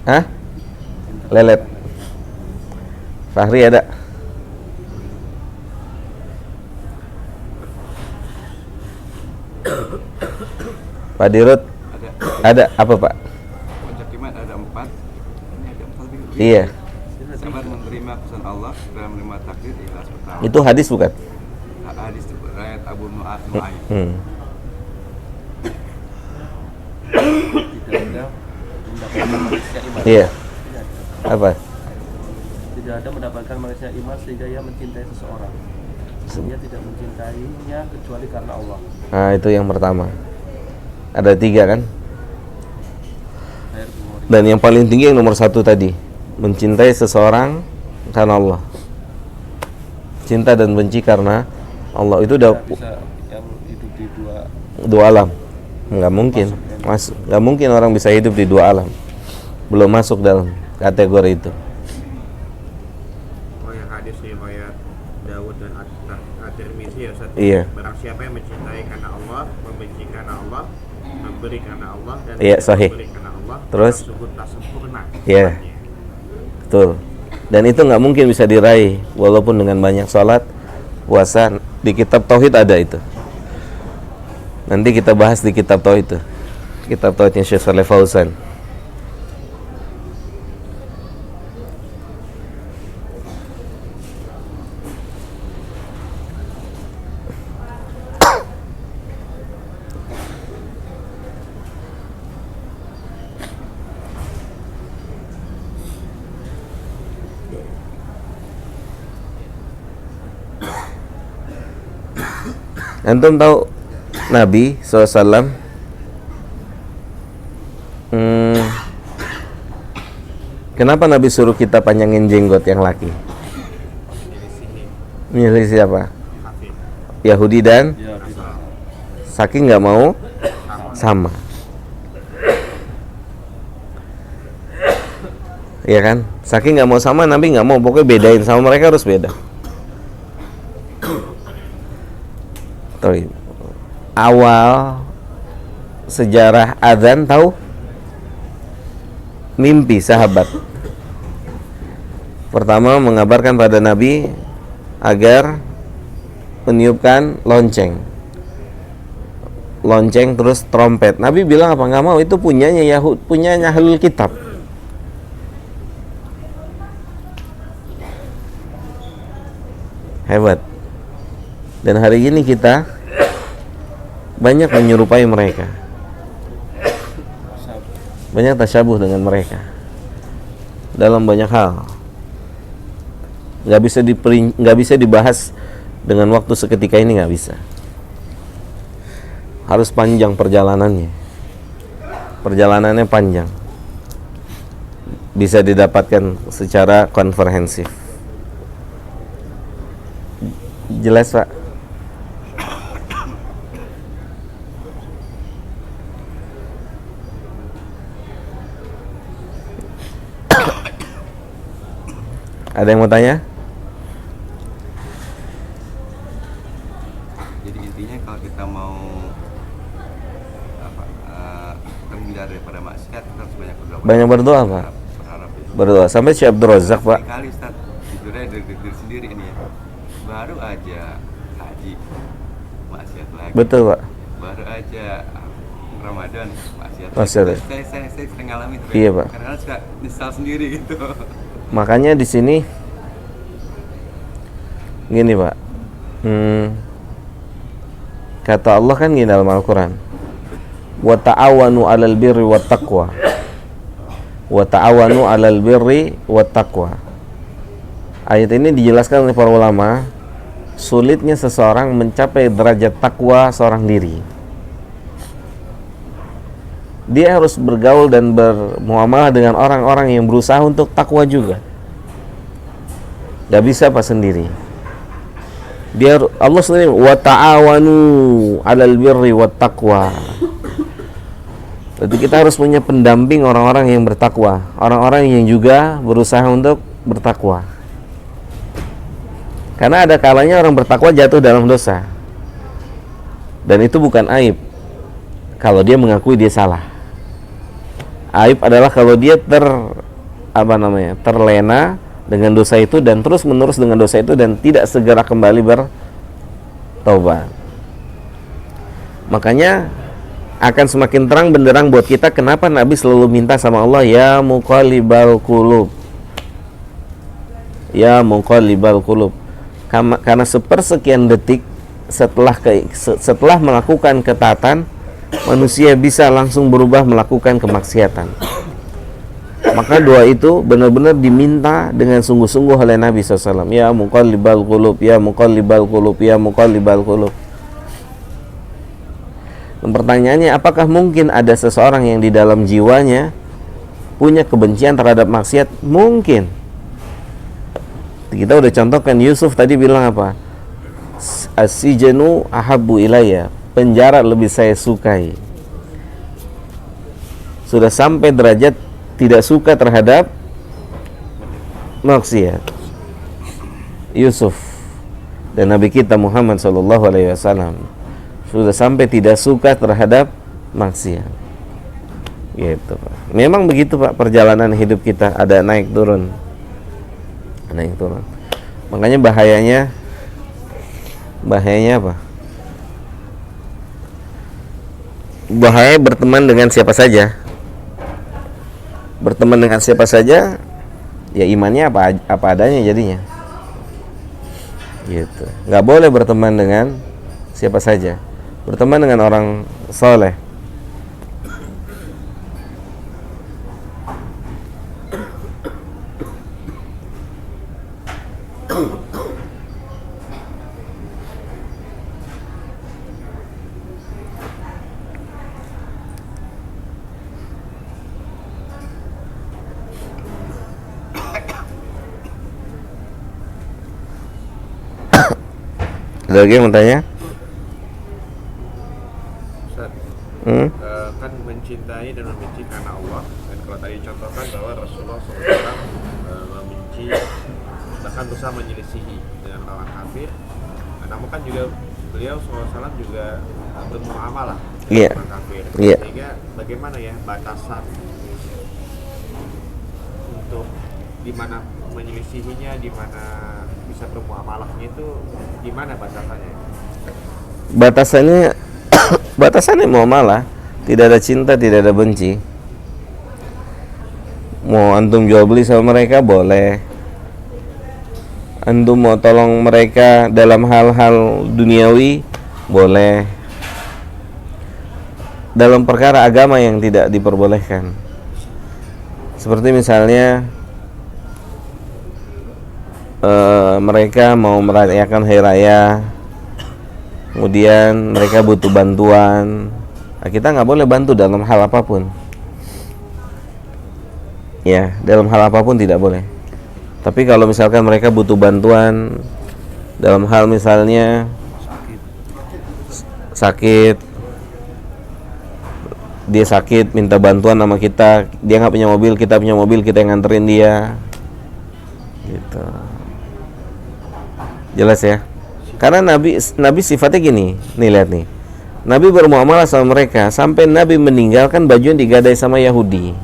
Hah? Lelet. Fahri ada? Pak Dirut? Ada. Apa, Pak? Puncak iman ada 4. Ini ada 4 lebih. Iya. Sabar menerima pesan Allah dan menerima takdir ikhlas pertama. Itu hadis bukan? Hadis riwayat Abu Nu'aym. Tidak ada mendapatkan manusia iman. Iya. Apa? Tidak ada mendapatkan manusia iman sehingga ia mencintai seseorang. Dia tidak mencintainya kecuali karena Allah. Nah, itu yang pertama. Ada 3 kan? Dan yang paling tinggi yang nomor 1 tadi, mencintai seseorang karena Allah. Cinta dan benci karena Allah itu udah Bisa yang hidup di dua alam. Nggak mungkin. Nggak mungkin orang bisa hidup di 2 alam. Belum masuk dalam kategori itu. Oh, yang hadis riwayat Dawud dan At-Tirmidzi ya, Ustaz. Iya. Barang siapa yang mencintai karena Allah, membenci karena Allah, memberi karena Allah, dan Iya, tidak sahih. memberi karena Allah, Terus? tersebut tak sempurna. Iya. imannya. Betul. Dan itu nggak mungkin bisa diraih walaupun dengan banyak sholat, puasa. Di kitab Tauhid ada itu. Nanti kita bahas di kitab Tauhid itu. Kitab Tauhidnya Syekh Shalih Fauzan. Antum tahu Nabi SAW kenapa Nabi suruh kita panjangin jenggot yang laki? Milih siapa? Yahudi dan saking nggak mau sama. Iya kan? Saking nggak mau sama, Nabi nggak mau, pokoknya bedain sama mereka, harus beda. Awal sejarah azan tahu? Mimpi sahabat. Pertama mengabarkan pada Nabi agar meniupkan lonceng. Lonceng terus trompet. Nabi bilang apa? Nggak mau, itu punyanya Yahud, punyanya Ahlul Kitab. Hebat. Dan hari ini kita banyak menyerupai mereka, banyak tasyabuh dengan mereka dalam banyak hal. Nggak bisa dibahas dengan waktu seketika ini, nggak bisa. Harus panjang perjalanannya. Perjalanannya panjang. Bisa didapatkan secara komprehensif. Jelas Pak? Ada yang mau tanya? Jadi intinya kalau kita mau terhindar daripada maksiat, kita harus banyak berdoa. Banyak berdoa Pak. Berharap itu. Berdoa. Sampai Syekh Abdul Razak Pak. Kali Ustaz, jujurnya dari diri sendiri ini ya. Baru aja haji maksiat lagi. Betul Pak. Baru aja Ramadan maksiat. Maksiat. Saya sering ngalamin itu. Iya, Pak. Karena suka nyesal sendiri gitu. Makanya di sini gini Pak. Kata Allah kan gini dalam Al-Quran, wa ta'awanu 'alal birri wat taqwa. Wa ta'awanu 'alal birri wat taqwa. Ayat ini dijelaskan oleh para ulama, sulitnya seseorang mencapai derajat takwa seorang diri. Dia harus bergaul dan bermuamalah dengan orang-orang yang berusaha untuk takwa juga. Gak bisa Pak sendiri. Dia Allah sendiri wa ta'awanu 'alal birri wat taqwa. Jadi kita harus punya pendamping orang-orang yang bertakwa, orang-orang yang juga berusaha untuk bertakwa. Karena ada kalanya orang bertakwa jatuh dalam dosa. Dan itu bukan aib kalau dia mengakui dia salah. Aib adalah kalau dia terlena dengan dosa itu dan terus menerus dengan dosa itu dan tidak segera kembali bertaubat. Makanya akan semakin terang benderang buat kita kenapa Nabi selalu minta sama Allah, ya muqallibal qulub, ya muqallibal qulub. Karena sepersekian detik setelah melakukan ketaatan, manusia bisa langsung berubah melakukan kemaksiatan. Maka doa itu benar-benar diminta dengan sungguh-sungguh oleh Nabi SAW. Ya muqallibal qulub, ya muqallibal qulub, ya muqallibal qulub. Dan pertanyaannya, apakah mungkin ada seseorang yang di dalam jiwanya punya kebencian terhadap maksiat? Mungkin. Kita udah contohkan, Yusuf tadi bilang apa? As-sijnu ahabbu ilayya, penjara lebih saya sukai. Sudah sampai derajat tidak suka terhadap maksiat. Yusuf dan Nabi kita Muhammad SAW sudah sampai tidak suka terhadap maksiat. Gitu Pak. Memang begitu Pak perjalanan hidup kita, ada naik turun. Naik turun. Makanya bahayanya apa? Bahaya berteman dengan siapa saja. Berteman dengan siapa saja, ya imannya apa adanya jadinya. Gitu. Nggak boleh berteman dengan siapa saja. Berteman dengan orang soleh. Ada lagi yang mau tanya? Ustaz, kan mencintai dan membenci karena Allah. Dan kalau tadi contohkan bahwa Rasulullah SAW membenci, bahkan berusaha menyelisihi dengan orang kafir. Namun kan juga beliau SAW juga bermuamalah dengan orang kafir. Sehingga bagaimana ya batasan untuk di mana menyelisihinya, di mana bisa bermuamalahnya, itu gimana batasannya? Batasannya muamalah, tidak ada cinta, tidak ada benci. Mau antum jual beli sama mereka boleh, antum mau tolong mereka dalam hal-hal duniawi boleh, dalam perkara agama yang tidak diperbolehkan. Seperti misalnya mereka mau merayakan hari raya, kemudian mereka butuh bantuan, nah, kita nggak boleh bantu dalam hal apapun. Ya, dalam hal apapun tidak boleh. Tapi kalau misalkan mereka butuh bantuan dalam hal misalnya sakit, dia sakit minta bantuan sama kita, dia nggak punya mobil, kita punya mobil, kita yang nganterin dia gitu. Jelas ya? Karena Nabi sifatnya gini, nih lihat nih, Nabi bermuamalah sama mereka sampai Nabi meninggalkan baju yang digadai sama Yahudi.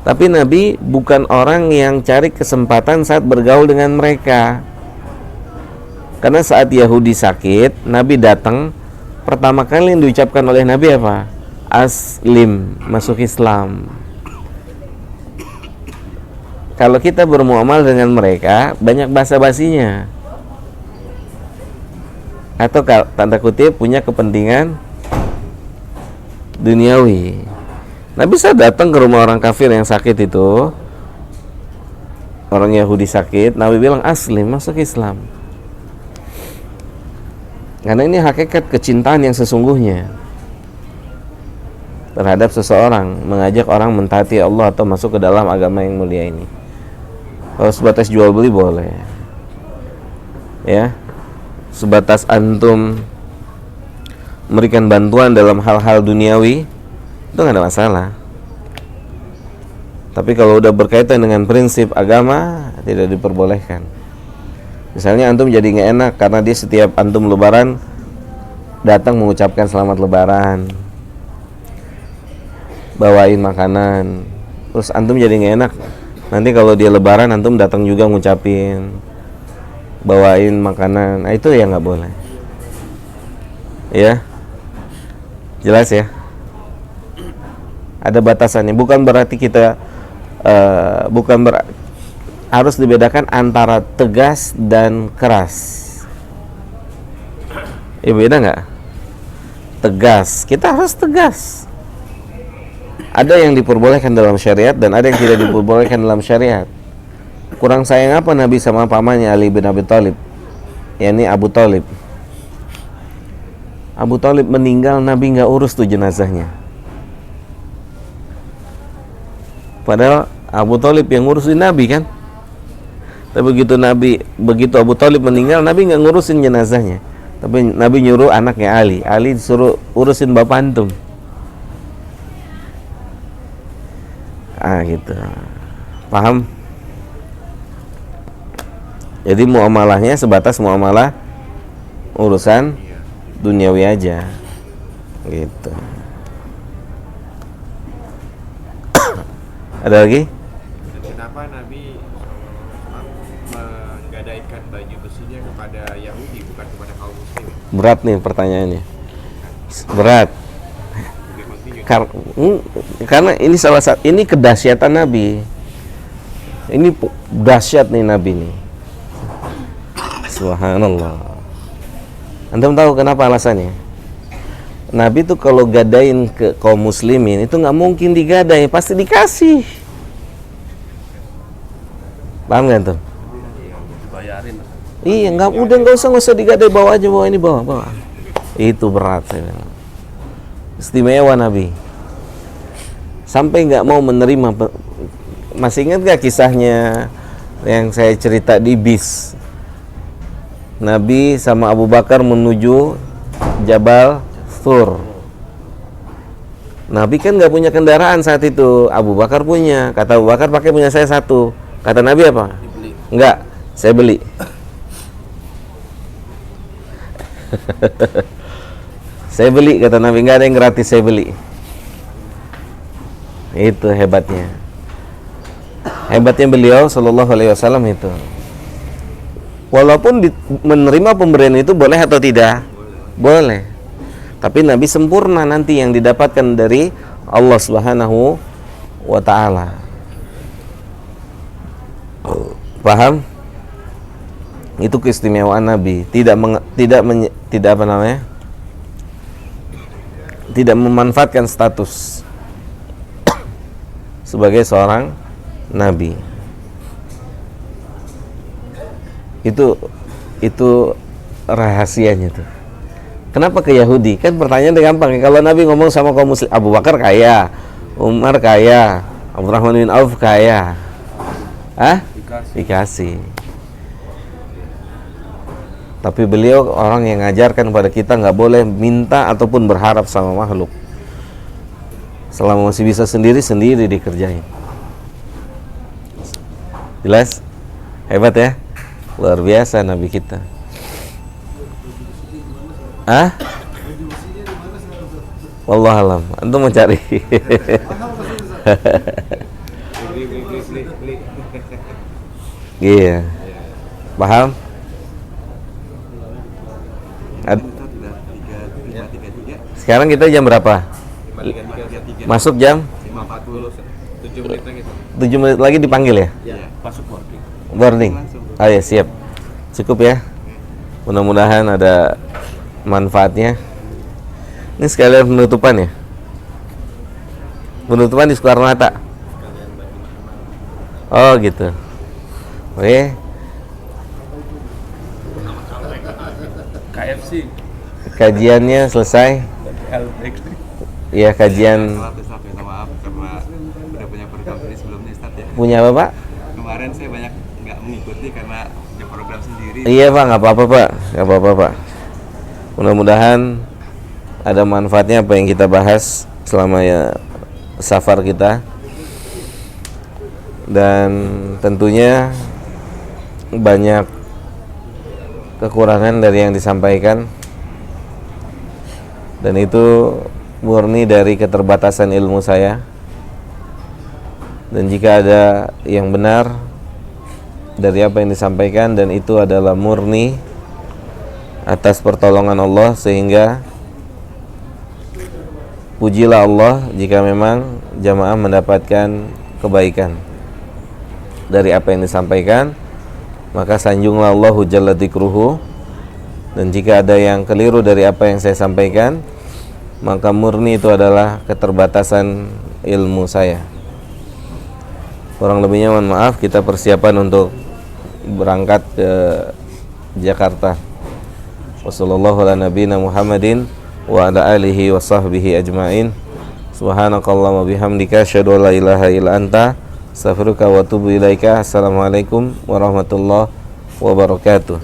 Tapi Nabi bukan orang yang cari kesempatan saat bergaul dengan mereka. Karena saat Yahudi sakit, Nabi datang, pertama kali yang diucapkan oleh Nabi apa? Aslim, masuk Islam. Kalau kita bermuamalah dengan mereka, banyak basa-basinya. Atau tanda kutip punya kepentingan duniawi. Nabi bisa datang ke rumah orang kafir yang sakit itu, orang Yahudi sakit, Nabi bilang aslim, masuk Islam. Karena ini hakikat kecintaan yang sesungguhnya terhadap seseorang, mengajak orang mentaati Allah atau masuk ke dalam agama yang mulia ini. Kalau sebatas jual beli boleh, ya, sebatas antum memberikan bantuan dalam hal-hal duniawi itu nggak ada masalah. Tapi kalau udah berkaitan dengan prinsip agama, tidak diperbolehkan. Misalnya antum jadi nggak enak karena dia setiap antum lebaran datang mengucapkan selamat lebaran, bawain makanan, terus antum jadi nggak enak. Nanti kalau dia lebaran antum datang juga ngucapin, bawain makanan, nah itu ya nggak boleh. Ya, jelas ya. Ada batasannya. Bukan berarti kita harus dibedakan antara tegas dan keras. Ya beda nggak? Tegas, kita harus tegas. Ada yang diperbolehkan dalam syariat dan ada yang tidak diperbolehkan dalam syariat. Kurang sayang apa Nabi sama pamannya Ali bin Abi Thalib, yakni Abu Thalib. Abu Thalib meninggal, Nabi nggak urus tuh jenazahnya. Padahal Abu Thalib yang ngurusin Nabi kan. Tapi begitu Abu Thalib meninggal, Nabi nggak ngurusin jenazahnya. Tapi Nabi nyuruh anaknya Ali disuruh urusin bapak antum. Gitu. Paham? Jadi muamalahnya sebatas muamalah urusan duniawi aja. Gitu. Ada lagi? Dan kenapa Nabi menggadaikan baju besinya kepada Yahudi bukan kepada kaum muslim? Berat nih pertanyaannya. Berat. Karena ini salah satu, ini kedahsyatan Nabi. Ini dahsyat nih Nabi nih. Subhanallah. Antum tahu kenapa alasannya? Nabi tuh kalau gadain ke kaum muslimin itu nggak mungkin digadai, pasti dikasih. Paham nggak tuh? Dibayarin. Iya, nggak usah digadai, bawa aja, bawa ini, bawa. Itu berat saya bilang. Istimewa Nabi. Sampai nggak mau menerima. Masih ingat nggak kisahnya yang saya cerita di bis? Nabi sama Abu Bakar menuju Jabal Thur. Nabi kan nggak punya kendaraan saat itu, Abu Bakar punya. Kata Abu Bakar, pakai punya saya satu. Kata Nabi apa? Dibeli. Enggak, saya beli. Saya beli, kata Nabi, nggak ada yang gratis, saya beli. Itu hebatnya. Hebatnya beliau Sallallahu Alaihi Wasallam itu. Walaupun menerima pemberian itu boleh atau tidak? Boleh. Tapi Nabi sempurna nanti yang didapatkan dari Allah Subhanahu wa Ta'ala. Paham? Itu keistimewaan Nabi. Tidak memanfaatkan status sebagai seorang Nabi. Itu rahasianya tuh. Kenapa ke Yahudi? Kan pertanyaannya gampang ya. Kalau Nabi ngomong sama kaum muslim, Abu Bakar kaya, Umar kaya, Abdurrahman bin Auf kaya, Dikasih. dikasih. Tapi beliau orang yang ngajarkan pada kita nggak boleh minta ataupun berharap sama makhluk. Selama masih bisa sendiri dikerjain. Jelas? Hebat ya? Luar biasa Nabi kita. Ah? Wallahualam. Antum mau cari? Iya. Paham? Sekarang kita jam berapa? Masuk jam 5.40, 7 menit lagi. 7 menit lagi dipanggil ya? Masuk boarding. Boarding. Oh ya, siap. Cukup ya. Mudah-mudahan ada manfaatnya. Ini sekalian penutupan ya. Penutupan di Soekarno Hatta. Oh gitu. Oke. KFC. Kajiannya selesai. Iya, kajian. Minta maaf karena udah punya program ini sebelumnya Ustaz ya. Punya apa Pak? Kemarin saya banyak nggak mengikuti karena punya program sendiri. Iya Pak, nggak apa-apa Pak. Nggak apa-apa Pak. Mudah-mudahan ada manfaatnya apa yang kita bahas selama ya safar kita. Dan tentunya banyak kekurangan dari yang disampaikan, dan itu murni dari keterbatasan ilmu saya. Dan jika ada yang benar dari apa yang disampaikan, dan itu adalah murni atas pertolongan Allah, sehingga pujilah Allah jika memang jamaah mendapatkan kebaikan dari apa yang disampaikan, maka sanjunglah Allahu jalla dzikruhu. Dan jika ada yang keliru dari apa yang saya sampaikan, maka murni itu adalah keterbatasan ilmu saya. Kurang lebihnya mohon maaf. Kita persiapan untuk berangkat ke Jakarta. Wassallallahu ala nabiyina Muhammadin wa ala alihi wa sahbihi ajmain. Subhanakallahumma bihamdika asyhadu an la ilaha illa anta astaghfiruka wa atubu ilaika. Assalamualaikum warahmatullahi wabarakatuh.